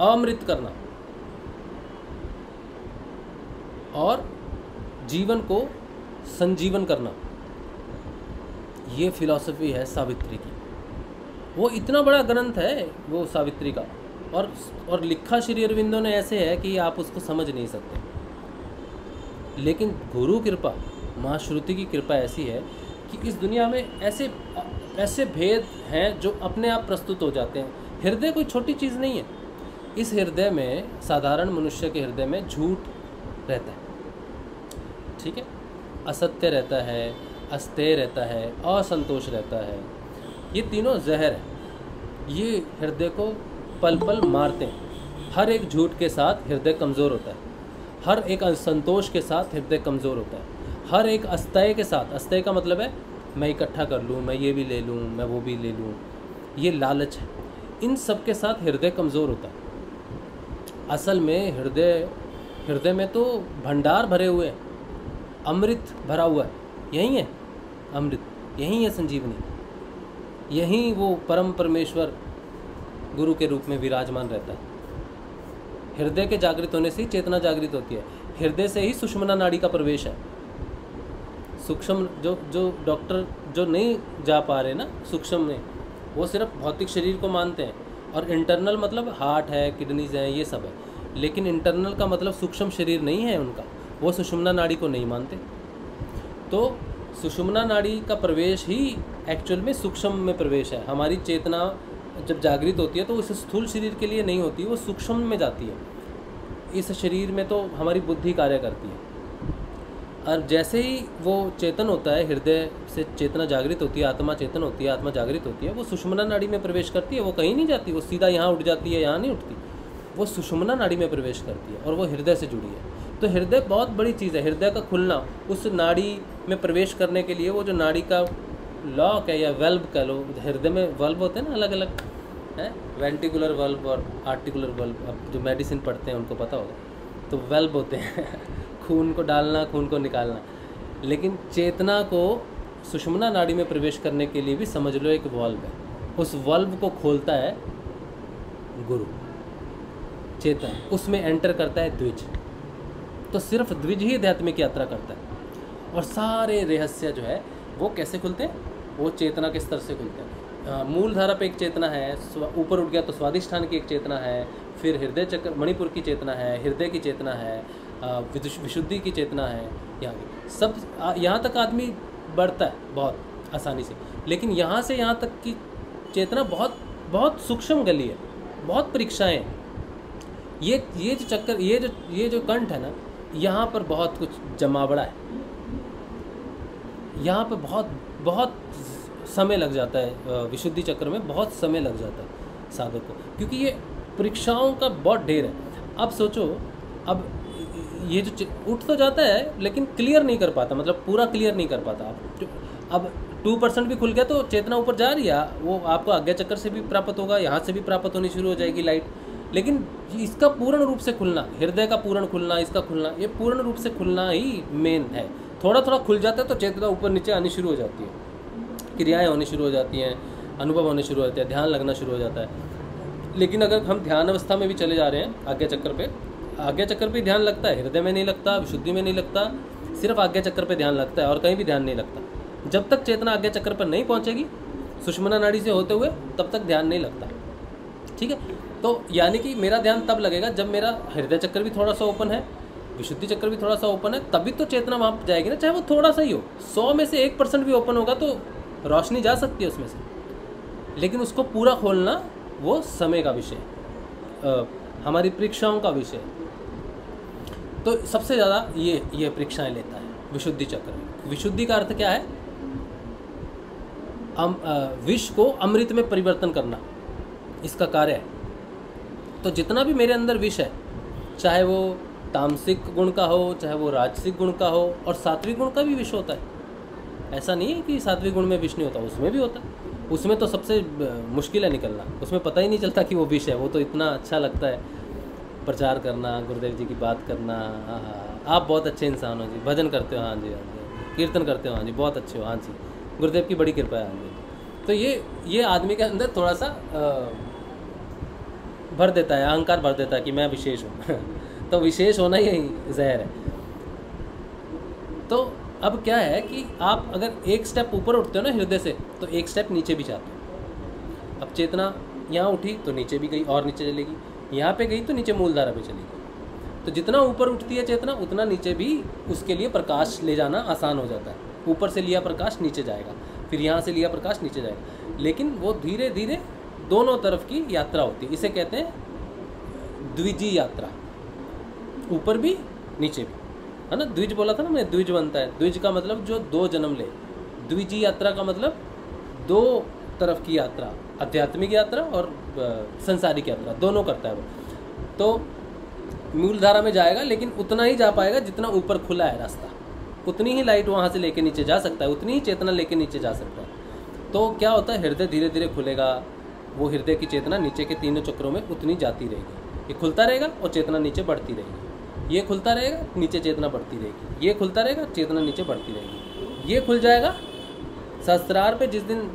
अमृत करना और जीवन को संजीवन करना, ये फिलॉसफी है सावित्री की। वो इतना बड़ा ग्रंथ है वो सावित्री का, और लिखा श्री अरविंदो ने ऐसे है कि आप उसको समझ नहीं सकते। लेकिन गुरु कृपा, माँ श्रुति की कृपा ऐसी है कि इस दुनिया में ऐसे भेद हैं जो अपने आप प्रस्तुत हो जाते हैं। हृदय कोई छोटी चीज़ नहीं है। इस हृदय में, साधारण मनुष्य के हृदय में झूठ रहता है, ठीक है, असत्य रहता है, अस्तेय रहता है, असंतोष रहता है। ये तीनों जहर है, ये हृदय को पल पल मारते हैं। हर एक झूठ के साथ हृदय कमज़ोर होता है, हर एक असंतोष के साथ हृदय कमज़ोर होता है, हर एक अस्तेय के साथ, अस्तेय का मतलब है मैं इकट्ठा कर लूँ, मैं ये भी ले लूँ, मैं वो भी ले लूँ, ये लालच है। इन सब के साथ हृदय कमज़ोर होता है। असल में हृदय में तो भंडार भरे हुए हैं, अमृत भरा हुआ है, यही है अमृत, यही है संजीवनी, यही वो परम परमेश्वर गुरु के रूप में विराजमान रहता है। हृदय के जागृत होने से ही चेतना जागृत होती है। हृदय से ही सुषुम्ना नाड़ी का प्रवेश है। सूक्ष्म जो डॉक्टर जो नहीं जा पा रहे ना सूक्ष्म में, वो सिर्फ भौतिक शरीर को मानते हैं, और इंटरनल मतलब हार्ट है, किडनीज हैं, ये सब है। लेकिन इंटरनल का मतलब सूक्ष्म शरीर नहीं है उनका, वो सुषुम्ना नाड़ी को नहीं मानते। तो सुषुम्ना नाड़ी का प्रवेश ही एक्चुअल में सूक्ष्म में प्रवेश है। हमारी चेतना जब जागृत होती है तो इस स्थूल शरीर के लिए नहीं होती, वो सूक्ष्म में जाती है। इस शरीर में तो हमारी बुद्धि कार्य करती है। और जैसे ही वो चेतन होता है, हृदय से चेतना जागृत होती है, आत्मा चेतन होती है, आत्मा जागृत होती है, वो सुषुम्ना नाड़ी में प्रवेश करती है। वो कहीं नहीं जाती, वो सीधा यहाँ उठ जाती है, यहाँ नहीं उठती, वो सुषुम्ना नाड़ी में प्रवेश करती है और वो हृदय से जुड़ी है। तो हृदय बहुत बड़ी चीज़ है। हृदय का खुलना, उस नाड़ी में प्रवेश करने के लिए वो जो नाड़ी का लॉक है या वेल्व कह लो, हृदय में वल्व होते हैं ना अलग अलग, है वेंटिकुलर वल्व और आर्टिकुलर वल्व। अब जो मेडिसिन पढ़ते हैं उनको पता होगा, तो वेल्व होते हैं खून को डालना, खून को निकालना। लेकिन चेतना को सुषुम्ना नाड़ी में प्रवेश करने के लिए भी समझ लो एक वल्व है। उस वल्व को खोलता है गुरु, चेतन, उसमें एंटर करता है द्विज। तो सिर्फ द्विज ही आध्यात्मिक यात्रा करता है। और सारे रहस्य जो है वो कैसे खुलते हैं? वो चेतना के स्तर से खुलते हैं। मूल धारा पे एक चेतना है, ऊपर उठ गया तो स्वादिष्ठान की एक चेतना है, फिर हृदय चक्र मणिपुर की चेतना है, हृदय की चेतना है, विशुद्धि की चेतना है। यहाँ की सब यहाँ तक आदमी बढ़ता है बहुत आसानी से, लेकिन यहाँ से यहाँ तक की चेतना बहुत बहुत सूक्ष्म गली है, बहुत परीक्षाएँ हैं। ये जो चक्कर, ये जो कंठ है ना, यहाँ पर बहुत कुछ जमावड़ा है। यहाँ पर बहुत समय लग जाता है, विशुद्धि चक्र में बहुत समय लग जाता है साधक को, क्योंकि ये परीक्षाओं का बहुत ढेर है। अब सोचो, अब ये जो उठ तो जाता है लेकिन क्लियर नहीं कर पाता, मतलब पूरा क्लियर नहीं कर पाता। अब 2% भी खुल गया तो चेतना ऊपर जा रही है, वो आपको आज्ञा चक्र से भी प्राप्त होगा, यहाँ से भी प्राप्त होनी शुरू हो जाएगी लाइट। लेकिन इसका पूर्ण रूप से खुलना, हृदय का पूर्ण खुलना, इसका खुलना, ये पूर्ण रूप से खुलना ही मेन है। थोड़ा थोड़ा खुल जाता है तो चेतना ऊपर नीचे आनी शुरू हो जाती है, क्रियाएं होनी शुरू हो जाती हैं, अनुभव होने शुरू हो जाते हैं, ध्यान लगना शुरू हो जाता है। लेकिन अगर हम ध्यान अवस्था में भी चले जा रहे हैं, आज्ञा चक्र पे ध्यान लगता है, हृदय में नहीं लगता, विशुद्धि में नहीं लगता, सिर्फ आज्ञा चक्र पे ध्यान लगता है और कहीं भी ध्यान नहीं लगता। जब तक चेतना आज्ञा चक्र पर नहीं पहुंचेगी सुषुम्ना नाड़ी से होते हुए, तब तक ध्यान नहीं लगता। ठीक है, तो यानी कि मेरा ध्यान तब लगेगा जब मेरा हृदय चक्र भी थोड़ा सा ओपन है, विशुद्धि चक्र भी थोड़ा सा ओपन है, तभी तो चेतना वहाँ जाएगी ना, चाहे वो थोड़ा सा ही हो। 100 में से 1% भी ओपन होगा तो रोशनी जा सकती है उसमें से, लेकिन उसको पूरा खोलना वो समय का विषय, हमारी परीक्षाओं का विषय। तो सबसे ज़्यादा ये परीक्षाएं लेता है विशुद्धि चक्र। विशुद्धि का अर्थ क्या है? विष को अमृत में परिवर्तन करना, इसका कार्य है। तो जितना भी मेरे अंदर विष है, चाहे वो तामसिक गुण का हो, चाहे वो राजसिक गुण का हो, और सात्विक गुण का भी विष होता है। ऐसा नहीं है कि सात्विक गुण में विष नहीं होता, उसमें भी होता है। उसमें तो सबसे मुश्किल है निकलना, उसमें पता ही नहीं चलता कि वो विष है। वो तो इतना अच्छा लगता है प्रचार करना, गुरुदेव जी की बात करना। आप बहुत अच्छे इंसान हो जी, भजन करते हो, हाँ जी, हाँ जी, कीर्तन करते हो, हाँ जी, बहुत अच्छे हो, हाँ जी, गुरुदेव की बड़ी कृपा है, हाँ जी। तो ये आदमी के अंदर थोड़ा सा भर देता है, अहंकार भर देता है कि मैं विशेष हूँ तो विशेष होना ही जहर है। तो अब क्या है कि आप अगर एक स्टेप ऊपर उठते हो ना हृदय से, तो एक स्टेप नीचे भी जाते हो। अब चेतना यहाँ उठी तो नीचे भी गई और नीचे चलेगी, यहाँ पे गई तो नीचे मूलधारा पे चलेगी। तो जितना ऊपर उठती है चेतना, उतना नीचे भी उसके लिए प्रकाश ले जाना आसान हो जाता है। ऊपर से लिया प्रकाश नीचे जाएगा, फिर यहाँ से लिया प्रकाश नीचे जाएगा, लेकिन वो धीरे धीरे दोनों तरफ की यात्रा होती है। इसे कहते हैं द्विजी यात्रा, ऊपर भी नीचे भी, है ना। द्विज बोला था ना मैंने, द्विज बनता है। द्विज का मतलब जो 2 जन्म ले, द्विजी यात्रा का मतलब 2 तरफ की यात्रा, आध्यात्मिक यात्रा और संसारिक यात्रा, दोनों करता है वो। तो मूलधारा में जाएगा, लेकिन उतना ही जा पाएगा जितना ऊपर खुला है रास्ता, उतनी ही लाइट वहाँ से लेके नीचे जा सकता है, उतनी ही चेतना लेके नीचे जा सकता है। तो क्या होता है, हृदय धीरे धीरे खुलेगा, वो हृदय की चेतना नीचे के 3 चक्रों में उतनी जाती रहेगी। ये खुलता रहेगा और चेतना नीचे बढ़ती रहेगी, ये खुलता रहेगा, नीचे चेतना बढ़ती रहेगी, ये खुलता रहेगा, चेतना नीचे बढ़ती रहेगी। ये खुल जाएगा सहस्त्रार पे, जिस दिन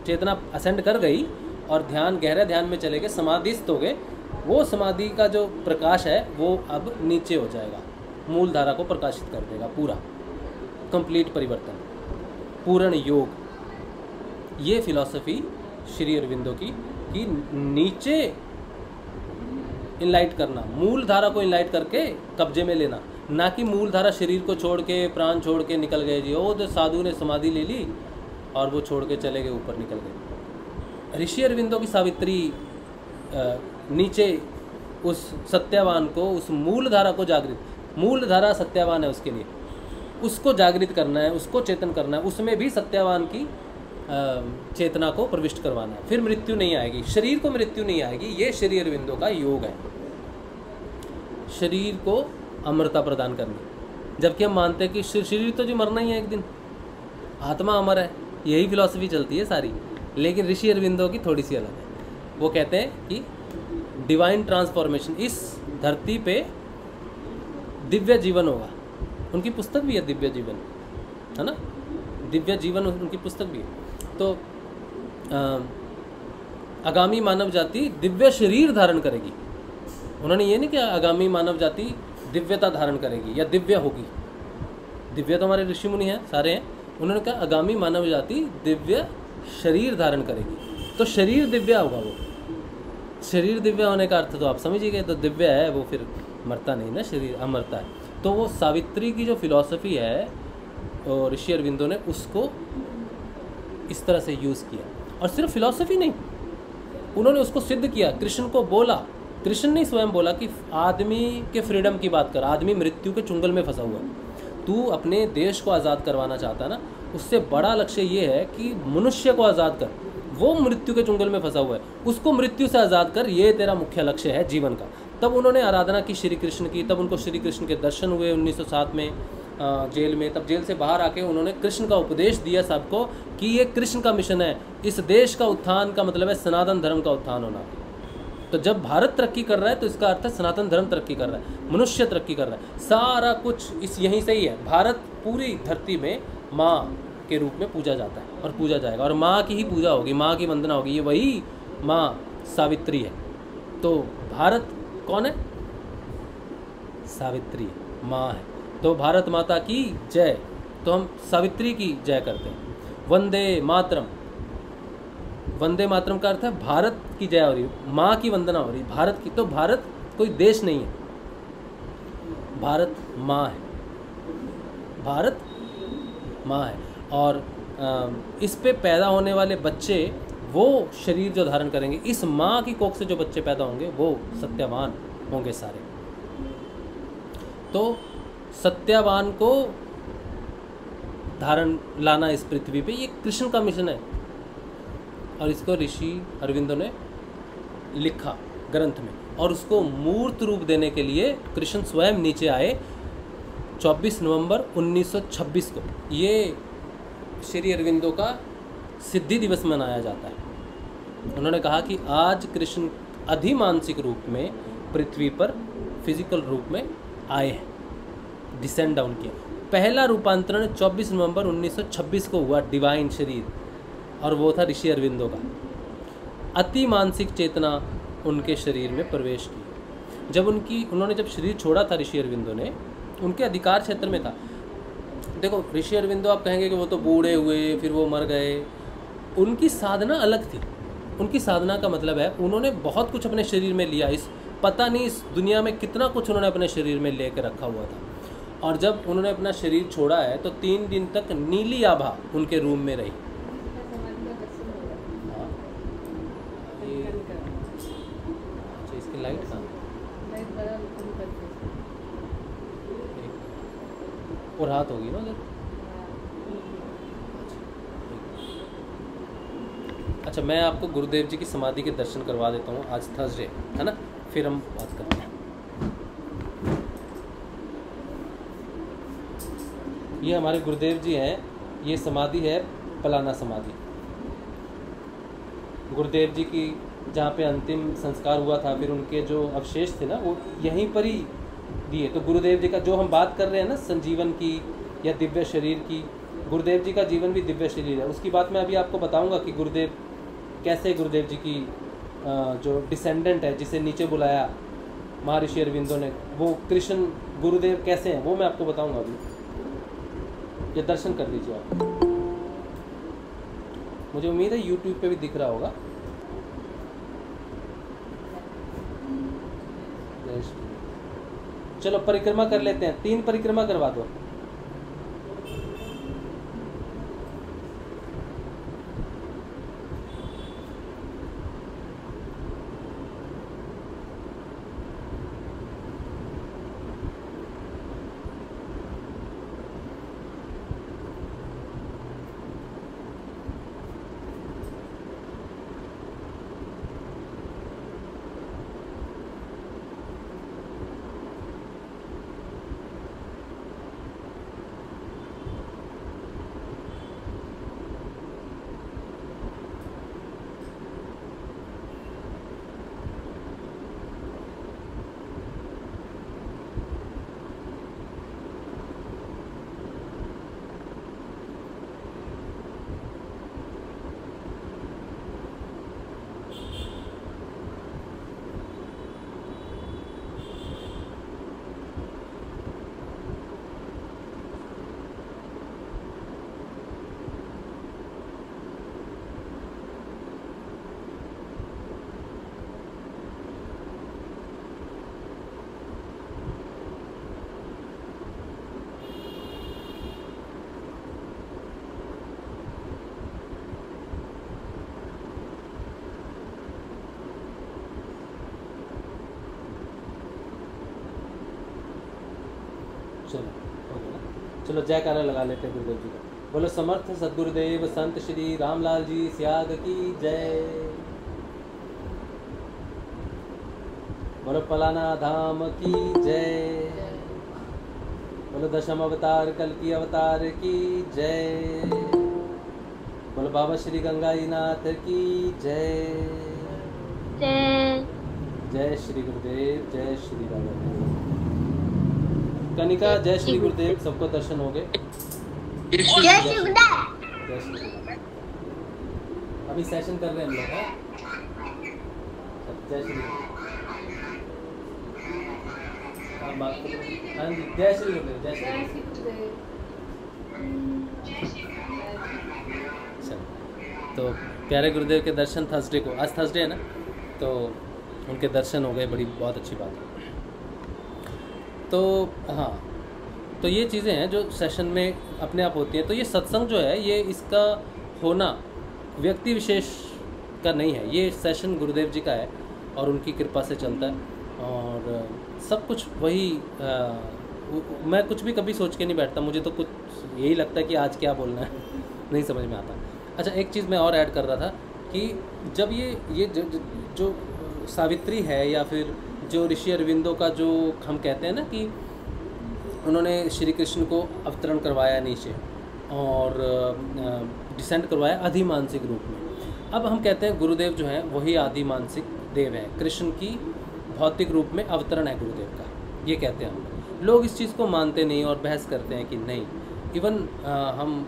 चेतना असेंड कर गई और ध्यान, गहरे ध्यान में चले गए, समाधिस्थ हो गए, वो समाधि का जो प्रकाश है वो अब नीचे हो जाएगा, मूल धारा को प्रकाशित कर देगा, पूरा कंप्लीट परिवर्तन, पूर्ण योग। ये फिलॉसफी श्री अरविंदो की कि नीचे इनलाइट करना, मूल धारा को इनलाइट करके कब्जे में लेना, ना कि मूल धारा शरीर को छोड़ के, प्राण छोड़ के निकल गए जी, वो तो साधु ने समाधि ले ली और वो छोड़ के चले गए, ऊपर निकल गए। ऋषि अरविंदो की सावित्री नीचे उस सत्यवान को, उस मूल धारा को जागृत, मूल धारा सत्यवान है उसके लिए, उसको जागृत करना है, उसको चेतन करना है, उसमें भी सत्यवान की चेतना को प्रविष्ट करवाना है। फिर मृत्यु नहीं आएगी, शरीर को मृत्यु नहीं आएगी। ये श्री अरविंदो का योग है, शरीर को अमरता प्रदान करनी। जबकि हम मानते हैं कि शरीर तो जो मरना ही है एक दिन, आत्मा अमर है, यही फिलॉसफी चलती है सारी। लेकिन ऋषि अरविंदो की थोड़ी सी अलग है। वो कहते हैं कि डिवाइन ट्रांसफॉर्मेशन, इस धरती पे दिव्य जीवन होगा। उनकी पुस्तक भी है दिव्य जीवन, है ना, दिव्य जीवन उनकी पुस्तक भी है। तो आगामी मानव जाति दिव्य शरीर धारण करेगी। उन्होंने ये नहीं किया आगामी मानव जाति दिव्यता धारण करेगी या दिव्य होगी। दिव्य तो हमारे ऋषि मुनि हैं, सारे हैं। उन्होंने कहा आगामी मानव जाति दिव्य शरीर धारण करेगी। तो शरीर दिव्य होगा। वो शरीर दिव्य होने का अर्थ तो आप समझ ही गए। तो दिव्य है वो, फिर मरता नहीं ना, शरीर अमरता है। तो वो सावित्री की जो फिलॉसफी है और ऋषि अरविंदो ने उसको इस तरह से यूज़ किया। और सिर्फ फिलॉसफी नहीं, उन्होंने उसको सिद्ध किया। कृष्ण को बोला, कृष्ण ने स्वयं बोला कि आदमी के फ्रीडम की बात कर, आदमी मृत्यु के चुंगल में फंसा हुआ है। तू अपने देश को आज़ाद करवाना चाहता ना, उससे बड़ा लक्ष्य ये है कि मनुष्य को आज़ाद कर। वो मृत्यु के चुंगल में फंसा हुआ है, उसको मृत्यु से आज़ाद कर, ये तेरा मुख्य लक्ष्य है जीवन का। तब उन्होंने आराधना की श्री कृष्ण की। तब उनको श्री कृष्ण के दर्शन हुए 1907 में जेल में। तब जेल से बाहर आके उन्होंने कृष्ण का उपदेश दिया सबको कि ये कृष्ण का मिशन है। इस देश का उत्थान का मतलब है सनातन धर्म का उत्थान होना। तो जब भारत तरक्की कर रहा है तो इसका अर्थ है सनातन धर्म तरक्की कर रहा है, मनुष्य तरक्की कर रहा है। सारा कुछ इस यहीं से ही है। भारत पूरी धरती में माँ के रूप में पूजा जाता है और पूजा जाएगा, और माँ की ही पूजा होगी, माँ की वंदना होगी। ये वही माँ सावित्री है। तो भारत कौन है? सावित्री माँ है। तो भारत माता की जय। तो हम सावित्री की जय करते हैं। वंदे मातरम, वंदे मातरम का अर्थ है भारत की जय हो रही, माँ की वंदना हो रही, भारत की। तो भारत कोई देश नहीं है, भारत माँ है, भारत माँ है। और इस पे पैदा होने वाले बच्चे वो शरीर जो धारण करेंगे, इस माँ की कोख से जो बच्चे पैदा होंगे वो सत्यवान होंगे सारे। तो सत्यवान को धारण लाना इस पृथ्वी पे, ये कृष्ण का मिशन है। और इसको ऋषि अरविंदो ने लिखा ग्रंथ में, और उसको मूर्त रूप देने के लिए कृष्ण स्वयं नीचे आए 24 नवंबर 1926 को। ये श्री अरविंदो का सिद्धि दिवस मनाया जाता है। उन्होंने कहा कि आज कृष्ण अधिमानसिक रूप में पृथ्वी पर फिजिकल रूप में आए हैं, डिसेंड डाउन किया। पहला रूपांतरण 24 नवंबर 1926 को हुआ डिवाइन शरीर, और वो था ऋषि अरविंदो का। अति मानसिक चेतना उनके शरीर में प्रवेश की। जब उन्होंने जब शरीर छोड़ा था ऋषि अरविंदो ने, उनके अधिकार क्षेत्र में था। देखो ऋषि अरविंदो आप कहेंगे कि वो तो बूढ़े हुए, फिर वो मर गए। उनकी साधना अलग थी। उनकी साधना का मतलब है उन्होंने बहुत कुछ अपने शरीर में लिया। इस पता नहीं इस दुनिया में कितना कुछ उन्होंने अपने शरीर में लेकर रखा हुआ था। और जब उन्होंने अपना शरीर छोड़ा है तो 3 दिन तक नीली आभा उनके रूम में रही। इसकी लाइट कहाँ? और हाथ होगी ना उधर। अच्छा, मैं आपको गुरुदेव जी की समाधि के दर्शन करवा देता हूँ। आज थर्सडे है ना, फिर हम बात करते हैं। ये हमारे गुरुदेव जी हैं। ये समाधि है पलाना समाधि। गुरुदेव जी की जहाँ पे अंतिम संस्कार हुआ था, फिर उनके जो अवशेष थे ना वो यहीं पर ही दिए। तो गुरुदेव जी का जो हम बात कर रहे हैं ना संजीवन की या दिव्य शरीर की, गुरुदेव जी का जीवन भी दिव्य शरीर है। उसकी बात मैं अभी आपको बताऊंगा कि गुरुदेव कैसे, गुरुदेव जी की जो डिसेंडेंट है जिसे नीचे बुलाया महर्षि अरविंदो ने, वो कृष्ण गुरुदेव कैसे हैं वो मैं आपको बताऊंगा अभी। ये दर्शन कर लीजिए आप। मुझे उम्मीद है यूट्यूब पे भी दिख रहा होगा। चलो परिक्रमा कर लेते हैं। 3 परिक्रमा करवा दो। चलो जयकारा लगा लेते हैं गुरुदेव जी का। बोलो समर्थ सदगुरुदेव संत श्री रामलाल जी स्याग की जय। बोलो पलाना धाम की जय। बोलो दशम अवतार कल की अवतार की जय। बोलो बाबा श्री गंगाई नाथ की जय। जय जय श्री गुरुदेव, जय श्री राम। कनिका जय श्री गुरुदेव, सबको दर्शन हो गए। जय श्री गुरुदेव। जय श्री गुरुदेव। अभी सेशन कर रहे हैं हम लोग, हैं? जय श्री गुरुदेव। आप बात करो। हाँ जी, जय श्री गुरुदेव, जय श्री गुरुदेव। चलो, तो प्यारे गुरुदेव के दर्शन थर्सडे को, आज थर्सडे है ना, तो उनके दर्शन हो गए, बड़ी बहुत अच्छी बात है। तो हाँ, तो ये चीज़ें हैं जो सेशन में अपने आप होती हैं। तो ये सत्संग जो है, ये इसका होना व्यक्ति विशेष का नहीं है, ये सेशन गुरुदेव जी का है और उनकी कृपा से चलता है। और सब कुछ वही मैं कुछ भी कभी सोच के नहीं बैठता, मुझे तो कुछ यही लगता है कि आज क्या बोलना है नहीं समझ में आता। अच्छा, एक चीज़ मैं और ऐड कर रहा था कि जब ये जो सावित्री है, या फिर जो ऋषि अरविंदो का जो हम कहते हैं ना कि उन्होंने श्री कृष्ण को अवतरण करवाया नीचे और डिसेंड करवाया अधिमानसिक रूप में। अब हम कहते हैं गुरुदेव जो हैं वही आदिमानसिक देव हैं, कृष्ण की भौतिक रूप में अवतरण है गुरुदेव का, ये कहते हैं हम लोग। इस चीज़ को मानते नहीं और बहस करते हैं कि नहीं। इवन हम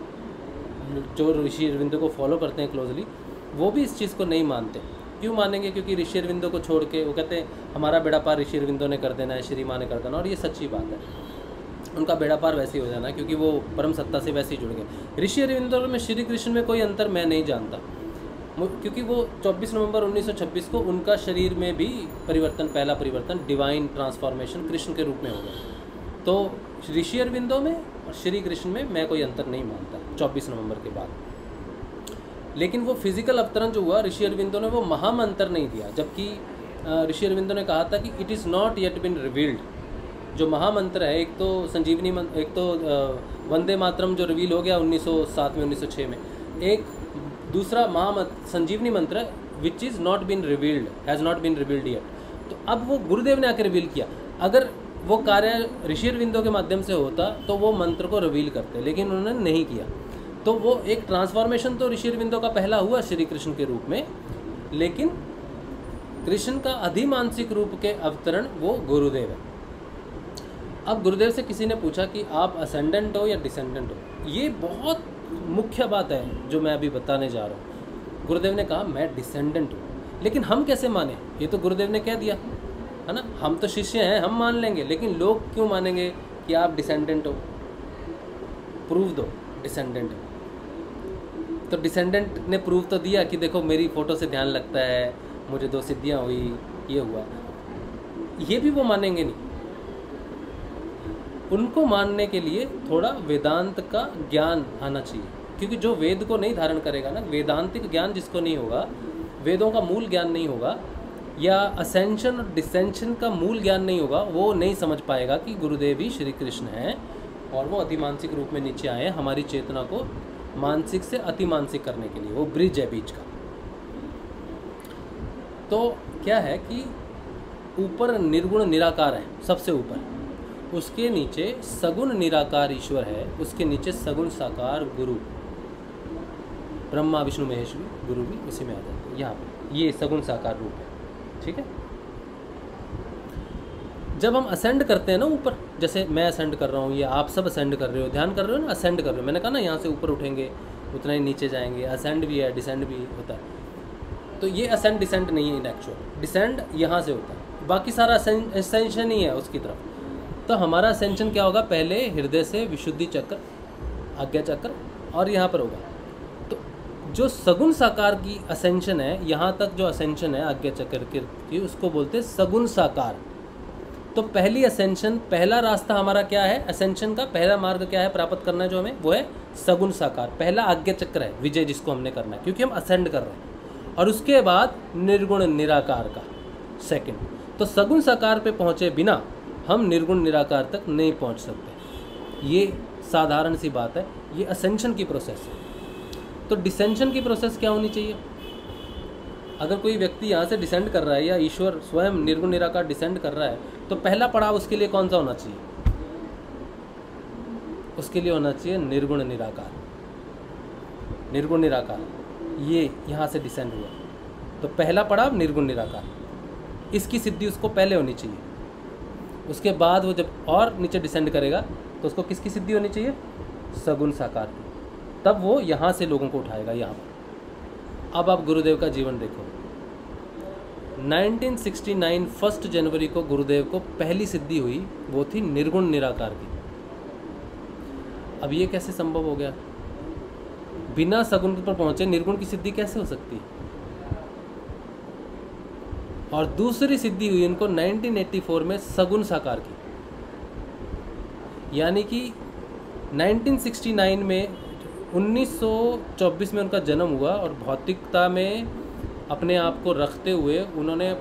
जो ऋषि अरविंदो को फॉलो करते हैं क्लोजली, वो भी इस चीज़ को नहीं मानते। क्यों मानेंगे? क्योंकि ऋषि अरविंदो को छोड़ के वो कहते हैं हमारा बेड़ा पार ऋषि अरविंदो ने कर देना है, श्री माँ ने कर देना। और ये सच्ची बात है, उनका बेड़ा पार वैसे ही हो जाना, क्योंकि वो परम सत्ता से वैसे ही जुड़ गए। ऋषि अरविंदो में श्री कृष्ण में कोई अंतर मैं नहीं जानता, क्योंकि वो 24 नवंबर 1926 को उनका शरीर में भी परिवर्तन, पहला परिवर्तन डिवाइन ट्रांसफॉर्मेशन कृष्ण के रूप में हो गया। तो ऋषि अरविंदो में और श्री कृष्ण में मैं कोई अंतर नहीं मानता 24 नवंबर के बाद। लेकिन वो फिजिकल अवतरण जो हुआ ऋषि अरविंदो ने, वो महामंत्र नहीं दिया, जबकि ऋषि अरविंदो ने कहा था कि it is not yet been revealed. जो महामंत्र है, एक तो संजीवनी मंत्र, एक तो वंदे मातरम जो रिवील हो गया 1907 में 1906 में, एक दूसरा महामंत्र संजीवनी मंत्र which is not been revealed, has not been revealed yet. तो अब वो गुरुदेव ने आकर रिवील किया। अगर वो कार्य ऋषि अरविंदो के माध्यम से होता तो वो मंत्र को रिवील करते, लेकिन उन्होंने नहीं किया। तो वो एक ट्रांसफॉर्मेशन तो ऋषि अरविंदो का पहला हुआ श्री कृष्ण के रूप में, लेकिन कृष्ण का अधिमानसिक रूप के अवतरण वो गुरुदेव है। अब गुरुदेव से किसी ने पूछा कि आप असेंडेंट हो या डिसेंडेंट हो। ये बहुत मुख्य बात है जो मैं अभी बताने जा रहा हूँ। गुरुदेव ने कहा मैं डिसेंडेंट हूँ, लेकिन हम कैसे माने? ये तो गुरुदेव ने कह दिया है ना, हम तो शिष्य हैं, हम मान लेंगे, लेकिन लोग क्यों मानेंगे कि आप डिसेंडेंट हो? प्रूव दो डिसेंडेंट। तो डिसेंडेंट ने प्रूव तो दिया कि देखो मेरी फ़ोटो से ध्यान लगता है, मुझे 2 सिद्धियाँ हुई, ये हुआ। ये भी वो मानेंगे नहीं। उनको मानने के लिए थोड़ा वेदांत का ज्ञान आना चाहिए, क्योंकि जो वेद को नहीं धारण करेगा ना, वेदांतिक ज्ञान जिसको नहीं होगा, वेदों का मूल ज्ञान नहीं होगा, या असेंशन और डिसेंशन का मूल ज्ञान नहीं होगा, वो नहीं समझ पाएगा कि गुरुदेव ही श्री कृष्ण हैं और वो अधिमानसिक रूप में नीचे आए हैं हमारी चेतना को मानसिक से अतिमानसिक करने के लिए। वो ब्रिज है बीच का। तो क्या है कि ऊपर निर्गुण निराकार है, सबसे ऊपर, उसके नीचे सगुण निराकार ईश्वर है, उसके नीचे सगुण साकार गुरु, ब्रह्मा विष्णु महेश भी, गुरु भी उसी में आ जाते हैं। यहाँ पर ये सगुण साकार रूप है, ठीक है। जब हम असेंड करते हैं ना ऊपर, जैसे मैं असेंड कर रहा हूँ या आप सब असेंड कर रहे हो, ध्यान कर रहे हो ना, असेंड कर रहे हो। मैंने कहा ना यहाँ से ऊपर उठेंगे उतना ही नीचे जाएंगे, असेंड भी है डिसेंड भी होता है। तो ये असेंड डिसेंड नहीं है इन एक्चुअल, डिसेंड यहाँ से होता है, बाकी सारा असेंशन ही है उसकी तरफ। तो हमारा असेंशन क्या होगा? पहले हृदय से विशुद्धि चक्र, आज्ञा चक्र, और यहाँ पर होगा। तो जो सगुण साकार की असेंशन है, यहाँ तक जो असेंशन है आज्ञा चक्र की, उसको बोलते हैं सगुण साकार। तो पहली असेंशन, पहला रास्ता हमारा क्या है? असेंशन का पहला मार्ग क्या है प्राप्त करना है जो हमें? वो है सगुण साकार। पहला आज्ञा चक्र है विजय, जिसको हमने करना है, क्योंकि हम असेंड कर रहे हैं। और उसके बाद निर्गुण निराकार का सेकंड। तो सगुण साकार पे पहुँचे बिना हम निर्गुण निराकार तक नहीं पहुँच सकते। ये साधारण सी बात है, ये असेंशन की प्रोसेस है। तो डिसेंशन की प्रोसेस क्या होनी चाहिए? अगर कोई व्यक्ति यहाँ से डिसेंड कर रहा है या ईश्वर स्वयं निर्गुण निराकार डिसेंड कर रहा है, तो पहला पड़ाव उसके लिए कौन सा होना चाहिए? उसके लिए होना चाहिए निर्गुण निराकार। निर्गुण निराकार ये यहाँ से डिसेंड हुआ, तो पहला पड़ाव निर्गुण निराकार, इसकी सिद्धि उसको पहले होनी चाहिए। उसके बाद वो जब और नीचे डिसेंड करेगा तो उसको किसकी सिद्धि होनी चाहिए? सगुण साकार की। तब वो यहाँ से लोगों को उठाएगा यहाँ पर। अब आप गुरुदेव का जीवन देखो। 1969 1 जनवरी को गुरुदेव को पहली सिद्धि हुई, वो थी निर्गुण निराकार की। अब ये कैसे संभव हो गया? बिना सगुण पर पहुंचे निर्गुण की सिद्धि कैसे हो सकती है? और दूसरी सिद्धि हुई इनको 1984 में सगुण साकार की। यानी कि 1969 में 1924 में उनका जन्म हुआ और भौतिकता में अपने आप को रखते हुए उन्होंने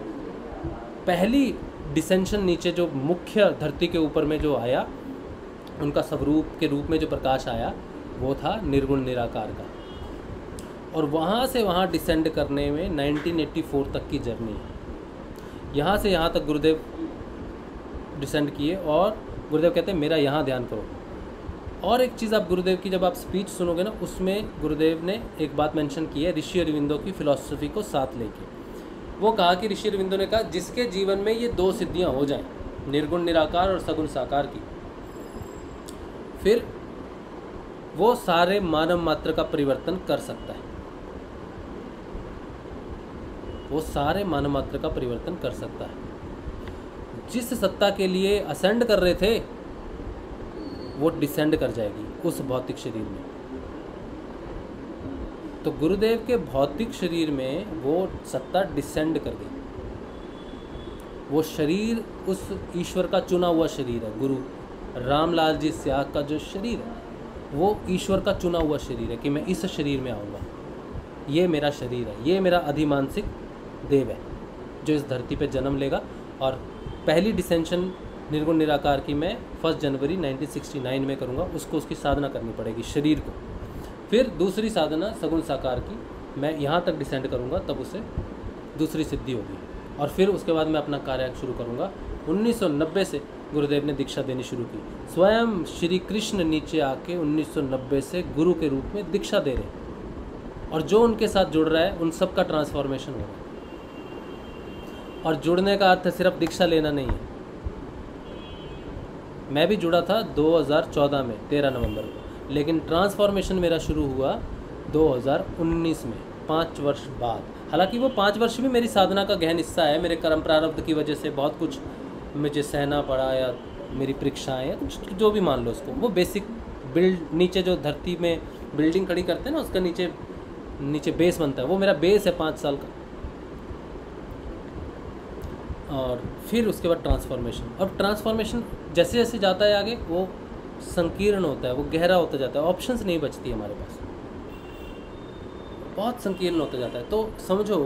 पहली डिसेंशन नीचे जो मुख्य धरती के ऊपर में जो आया, उनका स्वरूप के रूप में जो प्रकाश आया, वो था निर्गुण निराकार का। और वहाँ से वहाँ डिसेंड करने में 1984 तक की जर्नी है। यहाँ से यहाँ तक गुरुदेव डिसेंड किए और गुरुदेव कहते हैं मेरा यहाँ ध्यान करो। और एक चीज़ आप गुरुदेव की जब आप स्पीच सुनोगे ना, उसमें गुरुदेव ने एक बात मेंशन की है ऋषि अरविंदो की फिलॉसफी को साथ लेके। वो कहा कि ऋषि अरविंदो ने कहा जिसके जीवन में ये दो सिद्धियाँ हो जाएं, निर्गुण निराकार और सगुण साकार की, फिर वो सारे मानव मात्र का परिवर्तन कर सकता है। वो सारे मानव मात्र का परिवर्तन कर सकता है। जिस सत्ता के लिए असेंड कर रहे थे वो डिसेंड कर जाएगी उस भौतिक शरीर में। तो गुरुदेव के भौतिक शरीर में वो सत्ता डिसेंड कर गई। वो शरीर उस ईश्वर का चुना हुआ शरीर है। गुरु रामलाल जी स्याग का जो शरीर है वो ईश्वर का चुना हुआ शरीर है कि मैं इस शरीर में आऊँगा, ये मेरा शरीर है, ये मेरा अधिमानसिक देव है जो इस धरती पे जन्म लेगा। और पहली डिसेंशन निर्गुण निराकार की मैं 1 जनवरी 1969 में करूँगा। उसको उसकी साधना करनी पड़ेगी शरीर को। फिर दूसरी साधना सगुण साकार की मैं यहाँ तक डिसेंड करूँगा, तब उसे दूसरी सिद्धि होगी। और फिर उसके बाद मैं अपना कार्य शुरू करूँगा। 1990 से गुरुदेव ने दीक्षा देनी शुरू की। स्वयं श्री कृष्ण नीचे आके 1990 से गुरु के रूप में दीक्षा दे रहे हैं। और जो उनके साथ जुड़ रहा है उन सब का ट्रांसफॉर्मेशन हो रहा है। और जुड़ने का अर्थ सिर्फ दीक्षा लेना नहीं है। मैं भी जुड़ा था 2014 में 13 नवंबर को, लेकिन ट्रांसफॉर्मेशन मेरा शुरू हुआ 2019 में, 5 वर्ष बाद। हालांकि वो 5 वर्ष भी मेरी साधना का गहन हिस्सा है। मेरे कर्म प्रारब्ध की वजह से बहुत कुछ मुझे सहना पड़ा, या मेरी परीक्षाएँ, या कुछ जो भी मान लो उसको। वो बेसिक नीचे जो धरती में बिल्डिंग खड़ी करते हैं ना, उसका नीचे बेस बनता है, वो मेरा बेस है 5 साल का। और फिर उसके बाद ट्रांसफॉर्मेशन। अब ट्रांसफॉर्मेशन जैसे जैसे जाता है आगे वो संकीर्ण होता है, वो गहरा होता जाता है। ऑप्शंस नहीं बचती हमारे पास, बहुत संकीर्ण होता जाता है। तो समझो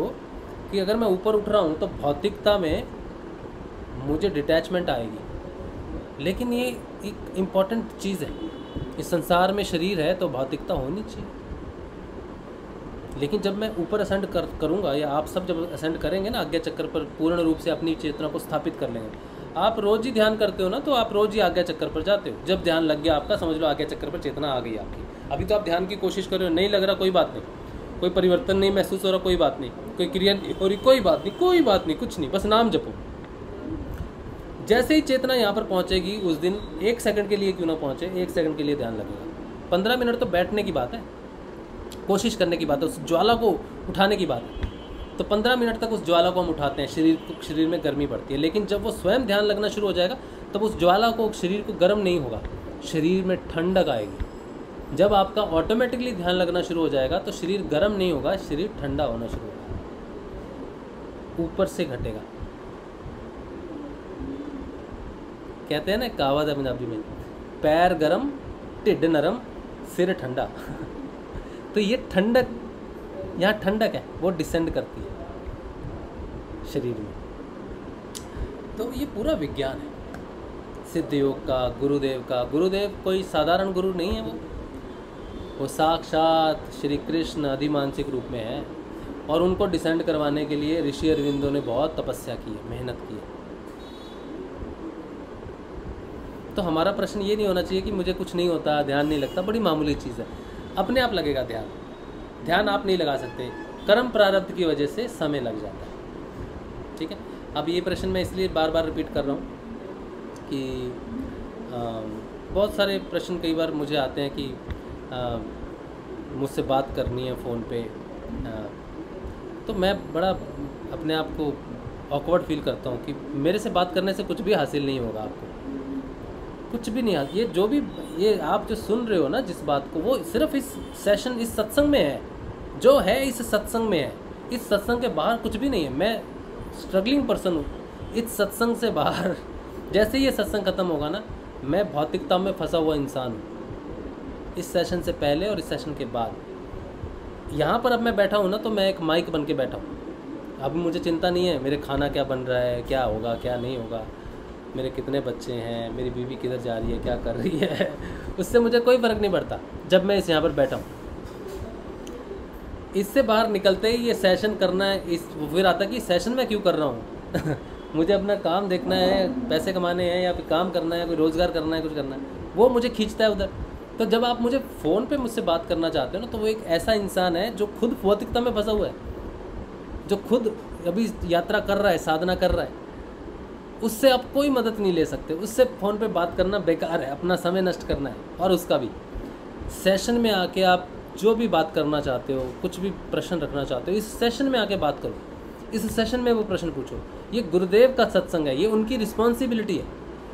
कि अगर मैं ऊपर उठ रहा हूँ तो भौतिकता में मुझे डिटैचमेंट आएगी। लेकिन ये एक इम्पॉर्टेंट चीज़ है, इस संसार में शरीर है तो भौतिकता होनी चाहिए। लेकिन जब मैं ऊपर असेंड करूँगा, या आप सब जब असेंड करेंगे ना आज्ञा चक्र पर, पूर्ण रूप से अपनी चेतना को स्थापित कर लेंगे। आप रोज़ ही ध्यान करते हो ना, तो आप रोज़ ही आज्ञा चक्र पर जाते हो। जब ध्यान लग गया आपका, समझ लो आज्ञा चक्र पर चेतना आ गई आपकी। अभी तो आप ध्यान की कोशिश कर रहे हो, नहीं लग रहा, कोई बात नहीं, कोई परिवर्तन नहीं महसूस हो रहा, कोई बात नहीं, कोई क्रिया नहीं हो रही, कोई बात नहीं, कोई बात नहीं, कुछ नहीं, बस नाम जपो। जैसे ही चेतना यहाँ पर पहुँचेगी, उस दिन 1 सेकंड के लिए क्यों ना पहुँचे, 1 सेकंड के लिए ध्यान लगेगा। 15 मिनट तो बैठने की बात है, कोशिश करने की बात है, उस ज्वाला को उठाने की बात है। तो 15 मिनट तक उस ज्वाला को हम उठाते हैं, शरीर में गर्मी पड़ती है। लेकिन जब वो स्वयं ध्यान लगना शुरू हो जाएगा, तब उस ज्वाला को, शरीर को गर्म नहीं होगा, शरीर में ठंडक आएगी। जब आपका ऑटोमेटिकली ध्यान लगना शुरू हो जाएगा तो शरीर गर्म नहीं होगा, शरीर ठंडा होना शुरू होगा, ऊपर से घटेगा। कहते हैं ना कहावत है पंजाबी में, पैर गरम ढिड नरम सिर ठंडा। तो ये ठंडक, यहाँ ठंडक है, वो डिसेंड करती है शरीर में। तो ये पूरा विज्ञान है, सिद्ध योग का, गुरुदेव का। गुरुदेव कोई साधारण गुरु नहीं है, वो साक्षात श्री कृष्ण अधिमानसिक रूप में है, और उनको डिसेंड करवाने के लिए ऋषि अरविंदो ने बहुत तपस्या की है, मेहनत की है। तो हमारा प्रश्न ये नहीं होना चाहिए कि मुझे कुछ नहीं होता, ध्यान नहीं लगता। बड़ी मामूली चीज़ है, अपने आप लगेगा ध्यान। ध्यान आप नहीं लगा सकते, कर्म प्रारब्ध की वजह से समय लग जाता है। ठीक है, अब ये प्रश्न मैं इसलिए बार बार रिपीट कर रहा हूँ कि बहुत सारे प्रश्न कई बार मुझे आते हैं कि मुझसे बात करनी है फ़ोन पे, तो मैं बड़ा अपने आप को ऑकवर्ड फील करता हूँ कि मेरे से बात करने से कुछ भी हासिल नहीं होगा आपको, कुछ भी नहीं। ये जो भी ये आप जो सुन रहे हो ना जिस बात को, वो सिर्फ इस सेशन, इस सत्संग में है, जो है इस सत्संग में है। इस सत्संग के बाहर कुछ भी नहीं है। मैं स्ट्रगलिंग पर्सन हूँ इस सत्संग से बाहर। जैसे ही ये सत्संग ख़त्म होगा ना, मैं भौतिकता में फंसा हुआ इंसान हूँ, इस सेशन से पहले और इस सेशन के बाद। यहाँ पर अब मैं बैठा हूँ ना, तो मैं एक माइक बन के बैठा हूँ। अब मुझे चिंता नहीं है मेरे खाना क्या बन रहा है, क्या होगा क्या नहीं होगा, मेरे कितने बच्चे हैं, मेरी बीवी किधर जा रही है, क्या कर रही है, उससे मुझे कोई फ़र्क नहीं पड़ता जब मैं इस यहाँ पर बैठा हूँ। इससे बाहर निकलते ही ये सेशन करना है, इस फिर आता है कि सेशन में क्यों कर रहा हूँ मुझे अपना काम देखना है, पैसे कमाने हैं, या फिर काम करना है, कोई रोज़गार करना है, कुछ करना है, वो मुझे खींचता है उधर। तो जब आप मुझे फ़ोन पे मुझसे बात करना चाहते हो ना, तो वो एक ऐसा इंसान है जो खुद भौतिकता में फंसा हुआ है, जो खुद अभी यात्रा कर रहा है, साधना कर रहा है। उससे आप कोई मदद नहीं ले सकते, उससे फ़ोन पे बात करना बेकार है, अपना समय नष्ट करना है। और उसका भी सेशन में आके आप जो भी बात करना चाहते हो, कुछ भी प्रश्न रखना चाहते हो, इस सेशन में आके बात करो, इस सेशन में वो प्रश्न पूछो। ये गुरुदेव का सत्संग है, ये उनकी रिस्पॉन्सिबिलिटी है।